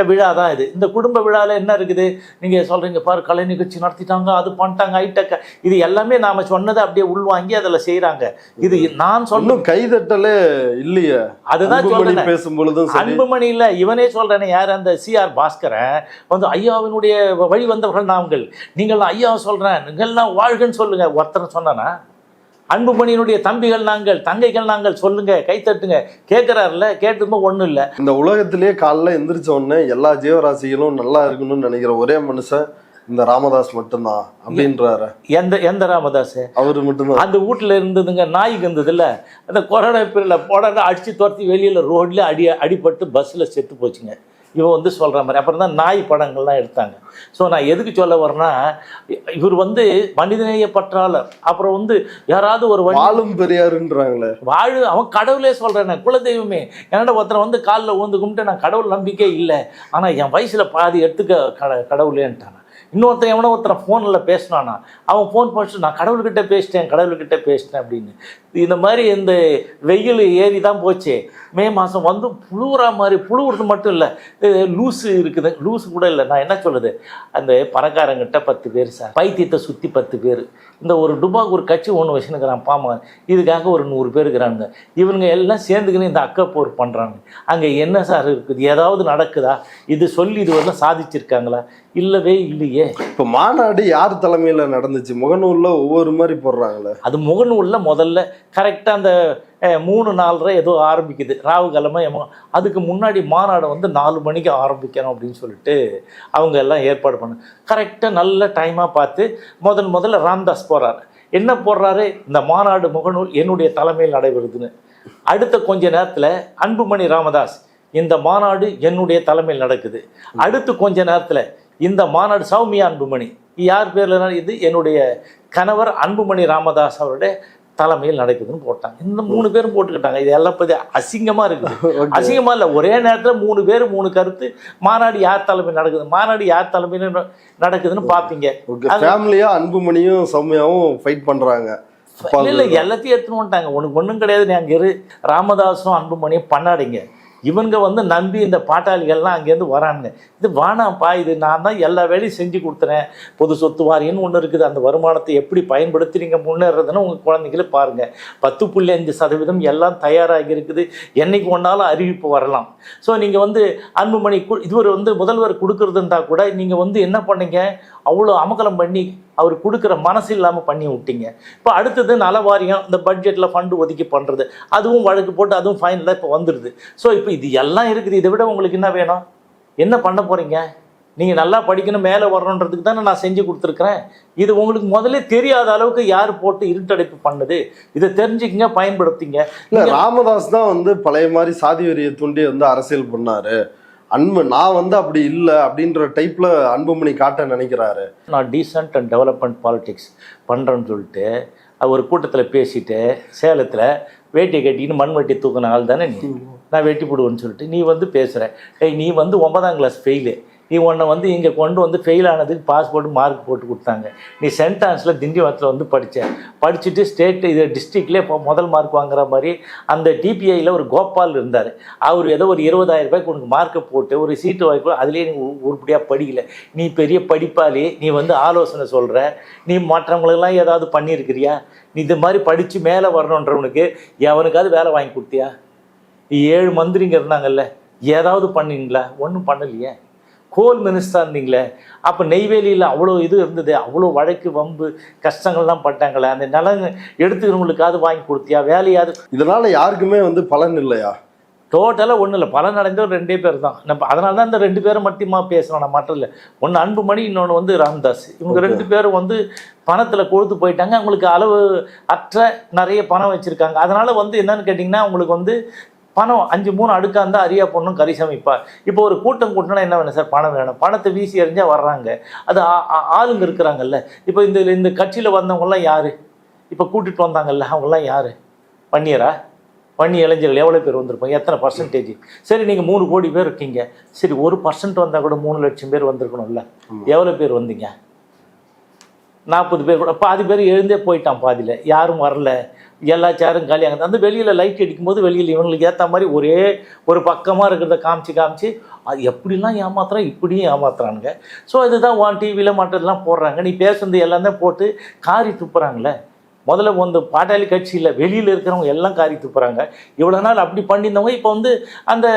விழா தான் இது. இந்த குடும்ப விழாவில் என்ன இருக்குது? நீங்கள் சொல்கிறீங்க பாரு, கலை நிகழ்ச்சி நடத்திட்டாங்க, அது பண்ணிட்டாங்க, ஹைடெக், இது எல்லாமே நாம் சொன்னதை அப்படியே உள்வாங்கி அதில் செய்கிறாங்க. இது நான் சொல்லும் கைதட்டலே இல்லையே. அதுதான் சொல்றேன். பேசும்பொழுதும் அன்புமணி இல்லை, இவனே சொல்கிறேனே, யார்? அந்த CR பாஸ்கரன் வந்து ஐயாவினுடைய வழி வந்தவர்கள் நாங்கள், நீங்கள்லாம் ஐயாவை சொல்கிறேன், நீங்கள்லாம் வாழ்கன்னு சொல்லுங்கள். ஒருத்தர் சொன்னானா? அன்புமணியினுடைய தம்பிகள் நாங்கள், தங்கைகள் நாங்கள், சொல்லுங்க, கைத்தட்டுங்க. கேட்கிறாருல, கேட்டுமோ ஒன்றும் இல்லை. இந்த உலகத்திலேயே காலைல எந்திரிச்ச உடனே எல்லா ஜீவராசிகளும் நல்லா இருக்கணும்னு நினைக்கிற ஒரே மனுஷன் இந்த ராமதாஸ் மட்டும்தான் அப்படின்றாரு. எந்த ராமதாஸ்? அவரு மட்டும்தான். அந்த வீட்டுல இருந்ததுங்க, நாய்க்கு இருந்தது இல்ல, அந்த கொரோனா பீரியட்ல போட அடிச்சு துரத்தி வெளியில ரோட்ல அடிபட்டு பஸ்ல செத்து போச்சுங்க. இவன் வந்து சொல்கிற மாதிரி அப்புறம் தான் நாய் படங்கள்லாம் எடுத்தாங்க. ஸோ நான் எதுக்கு சொல்ல வரேன்னா, இவர் வந்து மனிதநேய பற்றாளர். அப்புறம் வந்து யாராவது ஒரு வாழும் பெரியாருன்றாங்களே, அவன் கடவுளே சொல்கிறேன், குலதெய்வமே. என்னோட ஒருத்தரை வந்து காலில் ஊந்து கும்பிட்டு நான் கடவுள் நம்பிக்கை இல்லை, ஆனால் என் வயசில் பாதி எடுத்துக்க கடவுளேன்ட்டான். இன்னொருத்தன் எவனோ ஒருத்தரை ஃபோனில் பேசினானா, அவன் ஃபோன் பண்ணிட்டு நான் கடவுள்கிட்ட பேசிட்டேன் அப்படின்னு. இந்த மாதிரி இந்த வெயில் ஏறி தான் போச்சு. மே மாதம் வந்து புழுவுறா மாதிரி, புழுவுறது மட்டும் இல்லை, லூஸு இருக்குது, லூஸு கூட இல்லை. நான் என்ன சொல்லுது, அந்த பணக்காரங்கிட்ட 10 பேர் சார், பைத்தியத்தை சுற்றி 10 பேர், இந்த ஒரு டுபாக்கு ஒரு கட்சி ஒன்று வச்சுன்னுக்கிறான் பாமா, இதுக்காக ஒரு 100 பேர் இருக்கிறாங்க. இவனுங்க எல்லாம் சேர்ந்துக்கின்னு இந்த அக்கப்போர் பண்ணுறாங்க. அங்கே என்ன சார் இருக்குது? ஏதாவது நடக்குதா? இது சொல்லி இது வரலாம் சாதிச்சிருக்காங்களா? இல்லவே இல்லையே. இப்போ மாநாடு யார் தலைமையில் நடந்துச்சு? முகநூலில் ஒவ்வொரு மாதிரி போடுறாங்களே. அது முகநூலில் முதல்ல கரெக்டாக அந்த 3-4 ஏதோ ஆரம்பிக்குது, ராவு கிழமை. அதுக்கு முன்னாடி மாநாடு வந்து 4 மணிக்கு ஆரம்பிக்கணும் அப்படின்னு சொல்லிட்டு அவங்க எல்லாம் ஏற்பாடு பண்ண கரெக்டாக நல்ல டைமாக பார்த்து முதல்ல ராம்தாஸ் போகிறாரு. என்ன போடுறாரு? இந்த மாநாடு முகநூல் என்னுடைய தலைமையில் நடைபெறுதுன்னு. அடுத்த கொஞ்ச நேரத்தில் அன்புமணி ராமதாஸ், இந்த மாநாடு என்னுடைய தலைமையில் நடக்குது. அடுத்து கொஞ்ச நேரத்தில் இந்த மாநாடு சௌமியா அன்புமணி, யார் பேரில் இது? என்னுடைய கணவர் அன்புமணி ராமதாஸ் அவருடைய தலைமையில் நடக்குதுன்னு போட்டாங்க. இந்த 3 பேரும் போட்டுக்கிட்டாங்க. இது எல்லாம் பற்றி அசிங்கமாக இருக்குது. அசிங்கமாக இல்லை, ஒரே நேரத்தில் 3 பேர் 3 கருத்து. மாநாடு யார் தலைமையில் நடக்குது? மாநாடு யார் தலைமையில் நடக்குதுன்னு பார்ப்பீங்க. ஃபேமிலியா அன்புமணியும் சௌமியாவும் ஃபைட் பண்ணுறாங்க. இல்லை, எல்லாத்தையும் எடுத்துன்னு வந்துட்டாங்க. உனக்கு ஒன்றும் கிடையாது, நீ அங்கே இரு. ராமதாஸும் அன்புமணியும் பண்ணாடிங்க. இவங்க வந்து நம்பி இந்த பாட்டாளிகள்லாம் அங்கேருந்து வரானுங்க. இது வானாப்பா, இது நான் தான் எல்லா வேலையும் செஞ்சு கொடுத்துறேன், பொது சொத்து வாரியம்னு ஒன்று இருக்குது, அந்த வருமானத்தை எப்படி பயன்படுத்தி நீங்கள் முன்னேறதுன்னு உங்கள் குழந்தைங்களே பாருங்கள். 10.5% எல்லாம் தயாராகி இருக்குது. என்றைக்கு ஒன்றாலும் அறிவிப்பு வரலாம். ஸோ நீங்கள் வந்து அன்புமணி இதுவரை வந்து முதல்வர் கொடுக்குறதுன்றா கூட நீங்கள் வந்து என்ன பண்ணீங்க, அவ்வளோ அமகலம் பண்ணி அவர் கொடுக்குற மனசு இல்லாமல் பண்ணி விட்டீங்க. இப்போ அடுத்தது நல வாரியம், இந்த பட்ஜெட்டில் ஃபண்டு ஒதுக்கி பண்ணுறது, அதுவும் வழக்கு போட்டு அதுவும் ஃபைனலாக இப்போ வந்துடுது. ஸோ இப்போ இது எல்லாம் இருக்குது. இதை விட உங்களுக்கு என்ன வேணும்? என்ன பண்ண போகிறீங்க? நீங்கள் நல்லா படிக்கணும், மேலே வரணுன்றதுக்கு தானே நான் செஞ்சு கொடுத்துருக்குறேன். இது உங்களுக்கு முதல்ல தெரியாத அளவுக்கு யார் போட்டு இருட்டடைப்பு பண்ணுது, இதை தெரிஞ்சுக்கிங்க, பயன்படுத்திங்க. இல்லை, ராமதாஸ் தான் வந்து பழைய மாதிரி சாதி வரியை தூண்டி வந்து அரசியல் பண்ணாரு. நான் வந்து அப்படி இல்லை அப்படின்ற டைப்பில் அன்புமணி காட்ட நினைக்கிறாரு. நான் டீசென்ட் அண்ட் டெவலப்மெண்ட் பாலிடிக்ஸ் பண்ணுறேன்னு சொல்லிட்டு ஒரு கூட்டத்தில் பேசிட்டு, சேலத்தில் வேட்டியை கட்டின்னு மண் வெட்டி தூக்கின ஆள் தானே நீ, நான் வெட்டி போடுவேன்னு சொல்லிட்டு நீ வந்து பேசுகிற. நீ வந்து 9ஆம் கிளாஸ் ஃபெயிலு, நீ உன்னை வந்து இங்கே கொண்டு வந்து ஃபெயில் ஆனதுக்கு பாஸ்போர்ட் மார்க் போட்டு கொடுத்தாங்க. நீ சென்ட் ஆன்ஸில் திண்டிவனத்தில் வந்து படிச்சுட்டு ஸ்டேட்டு இது டிஸ்ட்ரிக்ட்லேயே இப்போ முதல் மார்க் வாங்குற மாதிரி அந்த டிபிஐயில் ஒரு கோபால் இருந்தார். அவர் ஏதோ ஒரு 20,000 ரூபாய்க்கு உனக்கு மார்க்கை போட்டு ஒரு சீட்டு வாய்ப்பு, அதுலேயே நீ உருப்படியாக படிக்கல. நீ பெரிய படிப்பாளி, நீ வந்து ஆலோசனை சொல்கிற, நீ மற்றவங்களுக்கெல்லாம் ஏதாவது பண்ணியிருக்கிறியா? நீ இது மாதிரி படித்து மேலே வரணுன்றவனுக்கு எவனுக்காவது வேலை வாங்கி கொடுத்தியா? 7 மந்திரிங்க இருந்தாங்கல்ல, ஏதாவது பண்ணீங்களா? ஒன்றும் பண்ணலையே. கோல் மினிஸ்டராக இருந்தீங்களே, அப்போ நெய்வேலியில் அவ்வளோ இது இருந்தது, அவ்வளோ வழக்கு வம்பு கஷ்டங்கள்லாம் பட்டாங்களே, அந்த நிலம் எடுத்துக்கிறவங்களுக்காவது வாங்கி கொடுத்தியா? வேலையாவது? இதனால யாருக்குமே வந்து பலன் இல்லையா? டோட்டலாக ஒன்றும் இல்லை. பலன் அடைந்தவர் 2 பேர் தான். நம்ம அதனால தான் இந்த 2 பேரை மட்டுமா பேசுகிறோம். நான் மட்டும் இல்லை, ஒன்று அன்புமணி, இன்னொன்று வந்து ராமதாஸ். இவங்க 2 பேரும் வந்து பணத்தில் கொழுத்து போயிட்டாங்க. அவங்களுக்கு அளவு அற்ற நிறைய பணம் வச்சுருக்காங்க. அதனால் வந்து என்னன்னு கேட்டிங்கன்னா, அவங்களுக்கு வந்து பணம் 5-3 அடுக்காக இருந்தால் அரியா பொண்ணும் கறி சமைப்பார். இப்போ ஒரு கூட்டம் கூட்டினா என்ன வேணும் சார்? பணம் வேணும். பணத்தை வீசி எறிஞ்சால் வர்றாங்க. அது ஆளுங்க இருக்கிறாங்கல்ல. இப்போ இந்த கட்சியில் வந்தவங்கலாம் யார்? இப்போ கூட்டிகிட்டு வந்தாங்கல்ல, அவங்களாம் யார்? வன்னியரா? வன்னி இளைஞர்கள் எவ்வளோ பேர் வந்திருப்பாங்க? எத்தனை பர்சன்டேஜ்? சரி, நீங்கள் 3 கோடி பேர் இருக்கீங்க. சரி, 1% வந்தால் கூட 3 லட்சம் பேர் வந்திருக்கணும்ல. எவ்வளோ பேர் வந்தீங்க? 40 பேர் கூட. பாதி பேர் எழுந்தே போயிட்டான். பாதியில் யாரும் வரல. எல்லா சேரும் காலியாகுது. அந்த வெளியில் லைட் அடிக்கும்போது வெளியில் இவங்களுக்கு ஏற்ற மாதிரி ஒரே ஒரு பக்கமாக இருக்கிறத காமிச்சு அது எப்படிலாம் ஏமாத்துறான், இப்படியும் ஏமாத்துறானுங்க. ஸோ இதுதான் டிவியில் மற்றதெல்லாம் போடுறாங்க. நீ பேசுனது எல்லாமே போட்டு காரி துப்புறாங்களே. முதல்ல வந்து பாட்டாளி கட்சியில் வெளியில் இருக்கிறவங்க எல்லாம் காரி துப்புறாங்க. இவ்வளோ நாள் அப்படி பண்ணியிருந்தவங்க இப்போ வந்து அந்த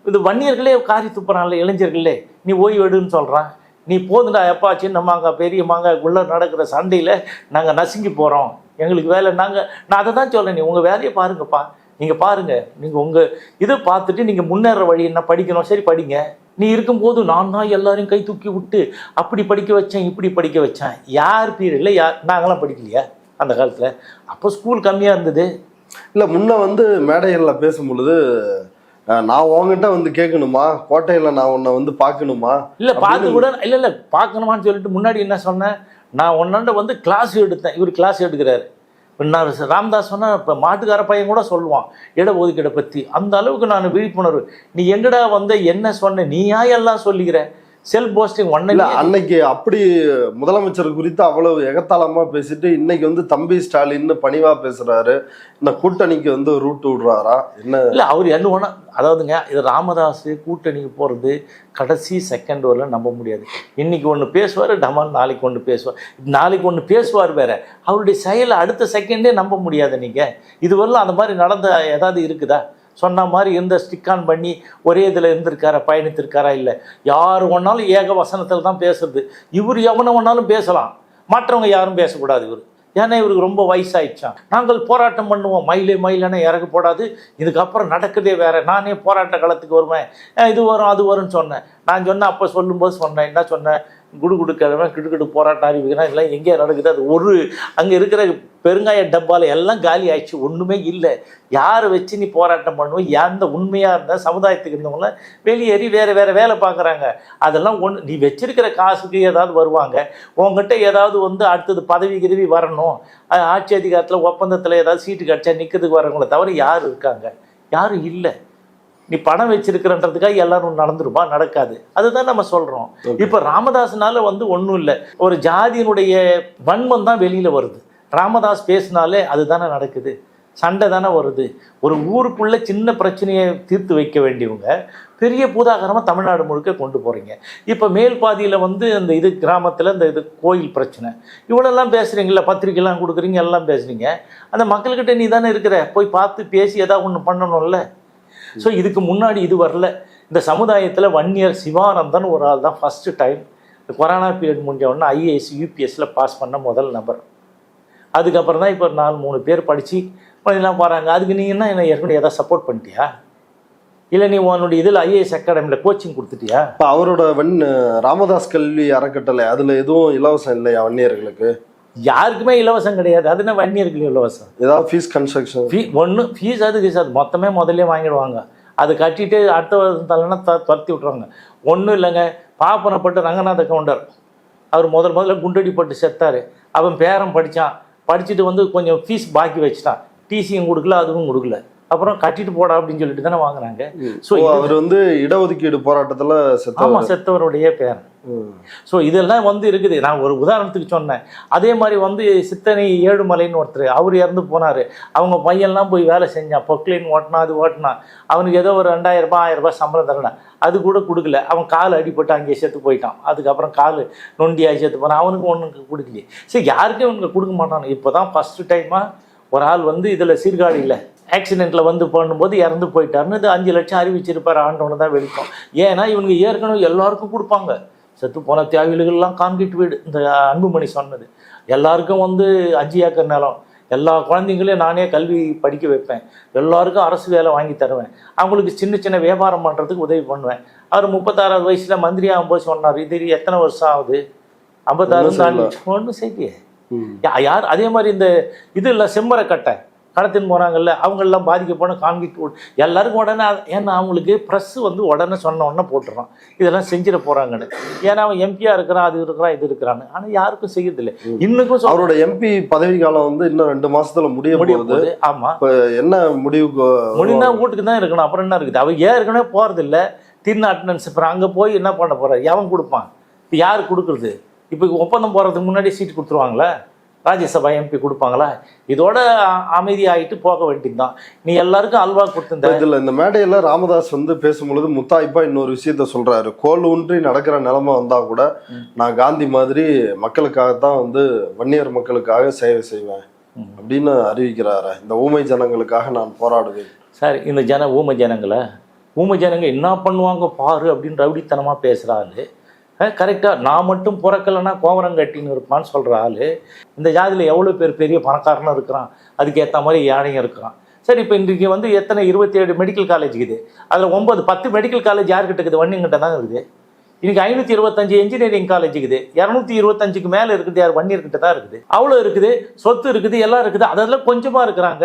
இது வன்னியர்களே காரி துப்புறாங்கல்ல, இளைஞர்களே. நீ ஓய்வு எடுன்னு சொல்கிறான். நீ போதுண்டா எப்பா, சின்ன மாங்காய் பெரிய மாங்காய் உள்ளே நடக்கிற சண்டையில் நாங்கள் நசுங்கி போகிறோம், எங்களுக்கு வேலை. நான் அதை தான் சொல்கிறேன், நீ உங்கள் வேலையை பாருங்கப்பா. நீங்கள் பாருங்கள், நீங்கள் உங்கள் இதை பார்த்துட்டு நீங்கள் முன்னேற வழி என்ன படிக்கணும், சரி படிங்க. நீ இருக்கும்போது நான் தான் எல்லாரையும் கை தூக்கி விட்டு அப்படி படிக்க வச்சேன், இப்படி படிக்க வச்சேன். யார் பீரியடில் நாங்களாம் படிக்கலையா அந்த காலத்தில்? அப்போ ஸ்கூல் கம்மியாக இருந்தது. இல்லை, முன்ன வந்து மேடைகளில் பேசும் பொழுது நான் உங்ககிட்ட வந்து கேட்கணுமா, கோட்டையில் நான் உன்னை வந்து பார்க்கணுமா? இல்லை பார்த்து கூட இல்லை பார்க்கணுமான்னு சொல்லிட்டு முன்னாடி என்ன சொன்னேன், நான் உன்னாண்ட வந்து கிளாஸ் எடுத்தேன். இவர் கிளாஸ் எடுக்கிறாரு. நான் ராமதாஸ் சொன்னால் இப்போ மாட்டுக்கார பையன் கூட சொல்லுவான் இட ஒதுக்கீடை பற்றி. அந்த அளவுக்கு நான் விழிப்புணர்வு. நீ எங்கடா வந்து என்ன சொன்ன, நீயா எல்லாம் சொல்லிக்கிற? செல்ஃப் போஸ்டிங் ஒன்றில் அன்னைக்கு அப்படி முதலமைச்சர் குறித்து அவ்வளவு எகத்தாளமா பேசிட்டு இன்னைக்கு வந்து தம்பி ஸ்டாலின் பணிவா பேசுறாரு. இந்த கூட்டணிக்கு வந்து ரூட் விடுறாரா என்ன? இல்லை, அவர் என்ன ஒன்றா, அதாவதுங்க, இது ராமதாஸ் கூட்டணிக்கு போகிறது கடைசி செகண்ட் வரலாம் நம்ப முடியாது. இன்னைக்கு ஒன்று பேசுவார் டமால், நாளைக்கு ஒன்று பேசுவார், நாளைக்கு ஒன்று பேசுவார் வேற. அவருடைய செயலை அடுத்த செகண்டே நம்ப முடியாது. நீங்கள் இதுவரைலாம் அந்த மாதிரி நடந்த ஏதாவது இருக்குதா? சொன்ன மாதிரி இருந்த ஸ்டிக் ஆன் பண்ணி ஒரே இதில் இருந்திருக்காரா, பயணித்திருக்காரா? இல்லை. யார் ஒன்றாலும் ஏக வசனத்தில் தான் பேசுறது. இவர் எவனை ஒன்றாலும் பேசலாம், மற்றவங்க யாரும் பேசக்கூடாது. இவர் ஏன்னா இவருக்கு ரொம்ப வயசாயிடுச்சான். நாங்கள் போராட்டம் பண்ணுவோம், மயிலான இறகு போடாது, இதுக்கப்புறம் நடக்குதே வேற. நானே போராட்ட காலத்துக்கு வருவேன், இது வரும் அது வரும்னு சொன்னேன். நான் சொன்னேன், அப்போ சொல்லும்போது சொன்னேன், என்ன சொன்னேன், குடு கிழமை கிடுக்கிடு போராட்டம் அறிவிக்கிறேன். இல்லை, எங்கேயா நடக்குது? அது ஒரு அங்கே இருக்கிற பெருங்காய டப்பால் எல்லாம் காலி ஆயிடுச்சு, ஒன்றுமே இல்லை. யாரை வச்சு நீ போராட்டம் பண்ணுவோம்? எந்த உண்மையாக இருந்தால் சமுதாயத்துக்கு இருந்தவங்களாம் வெளியேறி வேறு வேலை பார்க்குறாங்க. அதெல்லாம் ஒன்று, நீ வச்சிருக்கிற காசுக்கு ஏதாவது வருவாங்க, உங்ககிட்ட ஏதாவது வந்து அடுத்தது பதவி கிருவி வரணும், ஆட்சி அதிகாரத்தில் ஒப்பந்தத்தில் ஏதாவது சீட்டு கிடச்சா நிற்கிறதுக்கு வரவங்கள தவிர யார் இருக்காங்க? யாரும் இல்லை. நீ பணம் வச்சிருக்கிறன்றதுக்காக எல்லாரும் நடந்துருப்பா? நடக்காது. அதுதான் நம்ம சொல்கிறோம். இப்போ ராமதாஸ்னால வந்து ஒன்றும் இல்லை, ஒரு ஜாதியினுடைய வன்மம் தான் வெளியில் வருது. ராமதாஸ் பேசினாலே அதுதானே நடக்குது, சண்டை தானே வருது. ஒரு ஊருக்குள்ளே சின்ன பிரச்சனையை தீர்த்து வைக்க வேண்டியவங்க பெரிய பூதாகரமாக தமிழ்நாடு முழுக்க கொண்டு போகிறீங்க. இப்போ மேல் பாதியில் வந்து இந்த இது கிராமத்தில் இந்த இது கோயில் பிரச்சனை இவ்வளோலாம் பேசுகிறீங்களா, பத்திரிக்கைலாம் கொடுக்குறீங்க, எல்லாம் பேசுகிறீங்க. அந்த மக்கள்கிட்ட நீ தானே இருக்கிற, போய் பார்த்து பேசி ஏதாவது ஒன்று பண்ணணும்ல. ஸோ இதுக்கு முன்னாடி இது வரல. இந்த சமுதாயத்தில் வன்னியர் சிவானந்தன் ஒரு ஆள் தான் ஃபஸ்ட்டு டைம் கொரோனா பீரியட் முடிஞ்ச உடனே IAS UPSல பாஸ் பண்ண முதல் நபர். அதுக்கப்புறம் தான் இப்போ 4-3 பேர் படித்து எல்லாம் போகிறாங்க. அதுக்கு நீ என்ன ஏற்கனவே ஏதாவது சப்போர்ட் பண்ணிட்டியா? இல்லை நீ உன்னுடைய இதில் IAS அகாடமியில் கோச்சிங் கொடுத்துட்டியா? இப்போ அவரோட ராமதாஸ் கல்வி அறக்கட்டளை அதில் எதுவும் இலவசம் இல்லையா வன்னியர்களுக்கு? யாருக்குமே இலவசம் கிடையாது. அதுனா வன்னியர்களுக்கு இலவசம். ஏதாவது ஃபீஸ் கன்ஸ்ட்ரக்ஷன் ஒன்று ஃபீஸ் அது மொத்தமே முதல்ல வாங்கிடுவாங்க. அது கட்டிட்டு அடுத்த வருஷத்தாலன்னா துரத்தி விட்ருவாங்க. ஒன்றும் இல்லைங்க, பாப்பனப்பட்டு ரங்கநாத கவுண்டர் அவர் முதல்ல குண்டடிப்பட்டு செத்தார். அவன் பேரன் படிச்சுட்டு வந்து கொஞ்சம் ஃபீஸ் பாக்கி வச்சுட்டான். டிசியும் கொடுக்கல, அதுவும் கொடுக்கல. அப்புறம் கட்டிட்டு போடா அப்படின்னு சொல்லிட்டு தானே வாங்குறாங்க. ஸோ அவர் வந்து இடஒதுக்கீடு போராட்டத்தில் செத்தவருடைய பேரன். ஸோ இதெல்லாம் வந்து இருக்குது. நான் ஒரு உதாரணத்துக்கு சொன்னேன். அதே மாதிரி வந்து சித்தனை ஏழுமலைன்னு ஒருத்தர், அவர் இறந்து போனார். அவங்க பையன்லாம் போய் வேலை செஞ்சான், பொக்லைன் ஓட்டினா, அது ஓட்டினான். அவனுக்கு ஏதோ ஒரு 2000 ரூபாய் 1000 ரூபாய் சம்பளம் தரணும், அது கூட கொடுக்கல. அவன் கால் அடிபட்டு அங்கேயே செத்து போயிட்டான். அதுக்கப்புறம் கால் நொண்டியாக செத்து போனான். அவனுக்கு ஒன்றுக்கு கொடுக்கலையே. சரி, யாருக்கும் இவனுக்கு கொடுக்க மாட்டானு. இப்போ தான் ஃபஸ்ட்டு டைமாக ஒரு ஆள் வந்து இதில் சீர்காழியில் ஆக்சிடெண்ட்டில் வந்து பண்ணும்போது இறந்து போயிட்டாருன்னு இது 5 லட்சம் அறிவிச்சிருப்பார் ஆண்டவனை தான் வெளிக்கும். ஏன்னா இவனுக்கு ஏற்கனவே எல்லாருக்கும் கொடுப்பாங்க. செத்து போன தியாகிகளுக்கெல்லாம் கான்கிரீட் வீடு, இந்த அன்புமணி சொன்னது. எல்லாருக்கும் வந்து 5 ஏக்கர் நிலம், எல்லா குழந்தைங்களையும் நானே கல்வி படிக்க வைப்பேன், எல்லாருக்கும் அரசு வேலை வாங்கி தருவேன், அவங்களுக்கு சின்ன சின்ன வியாபாரம் பண்ணுறதுக்கு உதவி பண்ணுவேன். அவர் 36வது வயசில் மந்திரி ஆகும்போது சொன்னார். இது எத்தனை வருஷம் ஆகுது? 56 ஒன்றும் செய்ய யார். அதே மாதிரி இந்த இது இல்லை, செம்மரக்கட்டை கடத்தின்னு போகிறாங்கல்ல, அவங்களெல்லாம் பாதிக்கப்போன கான்கிரீட் ரோடு எல்லாருக்கும் உடனே. ஏன்னா அவங்களுக்கு ப்ரெஸ்ஸு வந்து உடனே சொன்ன உடனே போட்டுறான் இதெல்லாம் செஞ்சிட போகிறாங்கன்னு. ஏன்னா அவன் எம்பியாக இருக்கிறான், அது இருக்கிறான், இது இருக்கிறான்னு. ஆனால் யாருக்கும் செய்யறதில்லை. இன்னும் அவரோட எம்பி பதவி காலம் வந்து இன்னும் 2 மாசத்துல முடிய போகுது. ஆமாம், என்ன முடிவுக்கு முடிந்தா வீட்டுக்கு தான் இருக்கணும். அப்புறம் என்ன இருக்குது? அவர் ஏற்கனவே போகிறதில்ல, தின்ன அட்டண்டன்ஸ். அப்புறம் அங்கே போய் என்ன பண்ண போகிறார்? எவன் கொடுப்பான்? இப்போ யார் கொடுக்குறது? இப்போ ஒப்பந்தம் போகிறதுக்கு முன்னாடி சீட்டு கொடுத்துருவாங்களா? ராஜ்யசபா எம்பி கொடுப்பாங்களா? இதோட அமைதியாகிட்டு போக வேண்டியதுதான். நீ எல்லாருக்கும் அல்வா கொடுத்துருந்த. இதில் இந்த மேடையில் ராமதாஸ் வந்து பேசும்பொழுது முத்தாய்ப்பா இன்னொரு விஷயத்த சொல்றாரு. கோல் ஊன்றி நடக்கிற நிலைமை வந்தா கூட நான் காந்தி மாதிரி மக்களுக்காகத்தான் வந்து வன்னியர் மக்களுக்காக சேவை செய்வேன் அப்படின்னு அறிவிக்கிறாரு. இந்த ஊமை ஜனங்களுக்காக நான் போராடுவேன். சார், இந்த ஊமை ஜனங்க என்ன பண்ணுவாங்க பாரு அப்படின்னு ரவுடித்தனமாக பேசுகிறாரு. கரெக்டாக நான் மட்டும் பிறக்கலைன்னா கோவரம் கட்டின்னு இருப்பான்னு சொல்கிற ஆள் இந்த ஜாதியில் எவ்வளோ பேர் பெரிய பணக்காரனும் இருக்கிறான், அதுக்கேற்ற மாதிரி யானையும் இருக்கிறான். சரி, இப்போ இன்றைக்கி வந்து எத்தனை 27 மெடிக்கல் காலேஜ் இருக்குது. அதில் 10 மெடிக்கல் காலேஜ் யார்கிட்ட இருக்குது? வன்னியங்கிட்ட தான் இருக்குது. இன்றைக்கி 525 இன்ஜினியரிங் காலேஜ் இருக்குது. 225க்கு மேலே இருக்குது யார்? வன்னியர்கிட்ட தான் இருக்குது. அவ்வளோ இருக்குது, சொத்து இருக்குது, எல்லாம் இருக்குது. அதெல்லாம் கொஞ்சமாக இருக்கிறாங்க.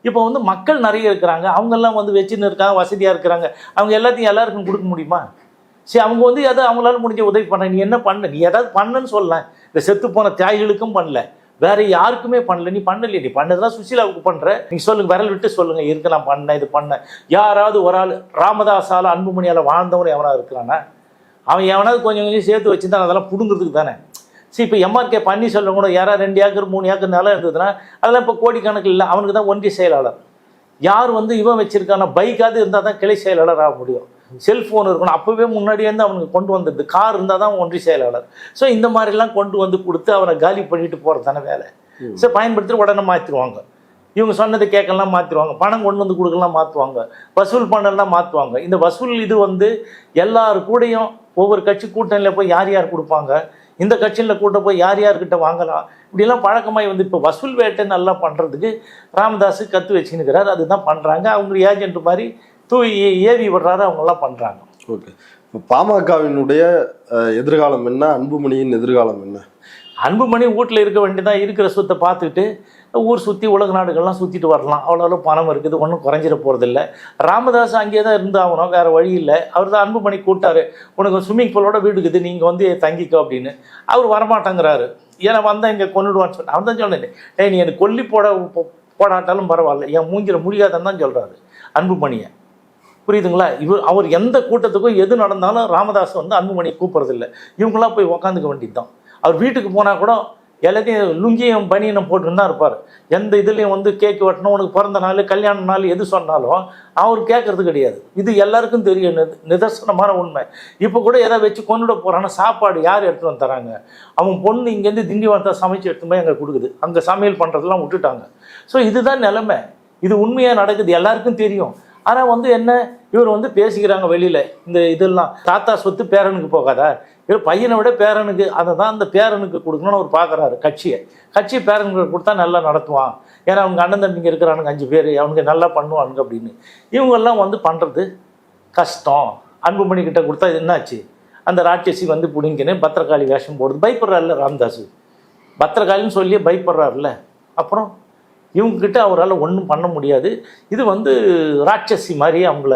இப்போ வந்து மக்கள் நிறைய இருக்கிறாங்க, அவங்கெல்லாம் வந்து வச்சுன்னு இருக்காங்க, வசதியாக இருக்கிறாங்க. அவங்க எல்லாத்தையும் எல்லாருக்கும் கொடுக்க முடியுமா? சரி, அவங்க வந்து எதை அவங்களால முடிஞ்ச உதவி பண்ண. நீ என்ன பண்ண? நீ ஏதாவது பண்ணுன்னு சொல்லலாம். இந்த செத்து போன தியாகிகளுக்கும் பண்ணல, வேற யாருக்குமே பண்ணல. நீ பண்ணலையே. நீ பண்ணதெல்லாம் சுசீலாவுக்கு பண்ற. நீங்க சொல்லுங்க, விரல் விட்டு சொல்லுங்க, இருக்கு நான் பண்ணேன், இது பண்ணேன். யாராவது ஒரு ஆள் ராமதாஸால அன்புமணியால வாழ்ந்தவன் எவனா இருக்கிறானா? அவன் எவனாவது கொஞ்சம் கொஞ்சம் சேர்த்து வச்சுதான் அதெல்லாம் புடுங்கிறதுக்கு தானே. சரி, இப்போ எம்ஆர்கே பன்னீர்செல்வம் கூட யாராவது 2 ஏக்கர் 3 ஏக்கர் நிலம் இருந்ததுன்னா அதெல்லாம் இப்போ கோடிக்கணக்கில் இல்லை. அவனுக்கு தான் ஒன்றிய செயலாளர். யார் வந்து இவன் வச்சிருக்கான பைக்காவது இருந்தால் தான் கிளை செயலாளர் ஆக முடியும். செல்ஃபோன் இருக்கணும், அப்போவே முன்னாடியே இருந்து அவனுக்கு கொண்டு வந்துடுது. கார் இருந்தால் தான் ஒன்றிய செயலாளர். ஸோ இந்த மாதிரிலாம் கொண்டு வந்து கொடுத்து அவனை காலி பண்ணிட்டு போகிறது தானே வேலை. ஸோ பயன்படுத்தி உடனே மாற்றிடுவாங்க. இவங்க சொன்னதை கேட்கலாம் மாற்றிடுவாங்க, பணம் கொண்டு வந்து கொடுக்கலாம் மாற்றுவாங்க, வசூல் பண்ணலாம் மாற்றுவாங்க. இந்த வசூல் இது வந்து எல்லாரு கூடயும் ஒவ்வொரு கட்சி கூட்டணியில் போய் யார் யார் கொடுப்பாங்க, இந்த கட்சியில் கூட்ட போய் யார் யார்கிட்ட வாங்கலாம், இப்படிலாம் பழக்கமாகி வந்து இப்போ வசூல் வேட்டை நல்லா பண்ணுறதுக்கு ராமதாஸ் கற்று வச்சுன்னுக்கிறார். அதுதான் பண்ணுறாங்க. அவங்க ஏஜென்ட் மாதிரி ஏவி விடுறாரு, அவங்கெல்லாம் பண்ணுறாங்க. ஓகே, இப்போ பாமகவினுடைய எதிர்காலம் என்ன? அன்புமணியின் எதிர்காலம் என்ன? அன்புமணி வீட்டில் இருக்க வேண்டியதான். இருக்கிற சொத்தை பார்த்துக்கிட்டு ஊர் சுற்றி உலக நாடுகள்லாம் சுற்றிட்டு வரலாம். அவ்வளோ பணம் இருக்குது, ஒன்றும் குறைஞ்சிட போகிறதில்ல. ராமதாஸ் அங்கேயே தான் இருந்தாகணும், வேறு வழி இல்லை. அவர் தான் அன்புமணி கூப்பிட்டாரு, உனக்கு ஸ்விம்மிங் பூலோட வீடு இருக்குது, நீங்கள் வந்து தங்கிக்கோ அப்படின்னு. அவர் வரமாட்டேங்கிறாரு. ஏன்னா வந்தால் இங்கே கொண்டுடுவான்னு சொன்னேன். அவன் தான் சொன்னேன், நீ எனக்கு கொல்லி போடாட்டாலும் பரவாயில்ல, என் மூஞ்சில் முடியாதுன்னு தான் சொல்கிறாரு அன்புமணியை. புரியுதுங்களா? அவர் எந்த கூட்டத்துக்கும் எது நடந்தாலும் ராமதாஸ் வந்து அன்புமணியை கூப்பிட்றதில்லை. இவங்களாம் போய் உக்காந்துக்க வேண்டியது தான். அவர் வீட்டுக்கு போனால் கூட எல்லாத்தையும் லுங்கியும் பனியனும் போட்டுன்னு தான் இருப்பார். எந்த இதுலேயும் வந்து கேக்கு வெட்டணும், உனக்கு பிறந்த நாள், கல்யாண நாள் எது சொன்னாலும் அவர் கேட்கறது கிடையாது. இது எல்லாருக்கும் தெரியும், நிதர்சனமான உண்மை. இப்போ கூட எதை வச்சு கொண்டுட போகிறான்னா சாப்பாடு யார் எடுத்துகிட்டு வந்து தராங்க? அவன் பொண்ணு இங்கேருந்து திண்டிவனத்தை சமைச்சு எடுத்து போய் அங்கே கொடுக்குது. அங்கே சமையல் பண்ணுறதெல்லாம் விட்டுட்டாங்க. ஸோ இதுதான் நிலைமை. இது உண்மையாக நடக்குது, எல்லாருக்கும் தெரியும். ஆனால் வந்து என்ன, இவர் வந்து பேசிக்கிறாங்க வெளியில். இந்த இதெல்லாம் தாத்தா சொத்து பேரனுக்கு போகாதா? இவர் பையனை விட பேரனுக்கு, அதை தான் அந்த பேரனுக்கு கொடுக்கணும்னு அவர் பார்க்குறாரு. கட்சி பேரனுக்கு கொடுத்தா நல்லா நடத்துவான், ஏன்னா அவங்க அண்ணன் தம்பிங்க இருக்கிறானுங்க 5 பேர், அவனுக்கு நல்லா பண்ணுவானுங்க அப்படின்னு. இவங்கெல்லாம் வந்து பண்ணுறது கஷ்டம். அன்புமணி கிட்ட கொடுத்தா என்னாச்சு? அந்த ராட்சசி வந்து பிடிங்கின்னு பத்திரகாளி வேஷம் போடுது. பயப்படுறாருல ராமதாஸ், பத்திரகாளின்னு சொல்லி பயப்படுறாருல. அப்புறம் இவங்ககிட்ட அவரால் ஒன்றும் பண்ண முடியாது. இது வந்து ராட்சசி மாதிரி அவங்கள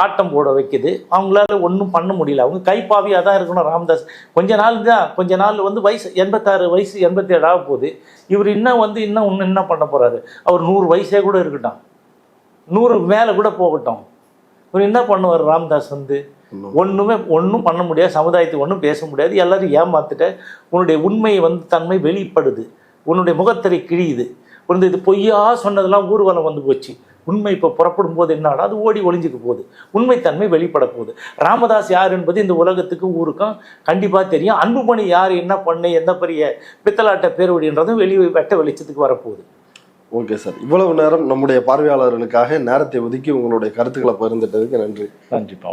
ஆட்டம் போட வைக்குது. அவங்களால ஒன்றும் பண்ண முடியல. அவங்க கைப்பாவியாக தான் இருக்கணும் ராமதாஸ். கொஞ்ச நாள் வந்து வயசு 86 வயசு 87 ஆக போகுது. இவர் இன்னும் என்ன பண்ண போகிறாரு? அவர் 100 வயசே கூட இருக்கட்டும், 100 மேலே கூட போகட்டும், இவர் என்ன பண்ணுவார் ராமதாஸ்? வந்து ஒன்றும் பண்ண முடியாது. சமுதாயத்துக்கு ஒன்றும் பேச முடியாது. எல்லாரும் ஏமாத்துட்ட. உன்னுடைய உண்மை வந்து தன்மை வெளிப்படுது, உன்னுடைய முகத்திரை கிழியுது. இது பொய்யா சொன்னதெல்லாம் ஊர்வலம் வந்து போச்சு. உண்மை இப்போ புறப்படும் போது என்னடா, அது ஓடி ஒளிஞ்சிக்க போகுது, உண்மைத்தன்மை வெளிப்பட போகுது. ராமதாஸ் யார் என்பது இந்த உலகத்துக்கும் ஊருக்கும் கண்டிப்பாக தெரியும். அன்புமணி யார், என்ன பண்ணு, எந்த பெரிய பித்தலாட்ட பேருவடின்றதும் வெட்ட வெளிச்சத்துக்கு வரப்போகுது. ஓகே சார், இவ்வளவு நேரம் நம்முடைய பார்வையாளர்களுக்காக நேரத்தை ஒதுக்கி உங்களுடைய கருத்துக்களை பகிர்ந்துட்டதுக்கு நன்றி. நன்றிப்பா.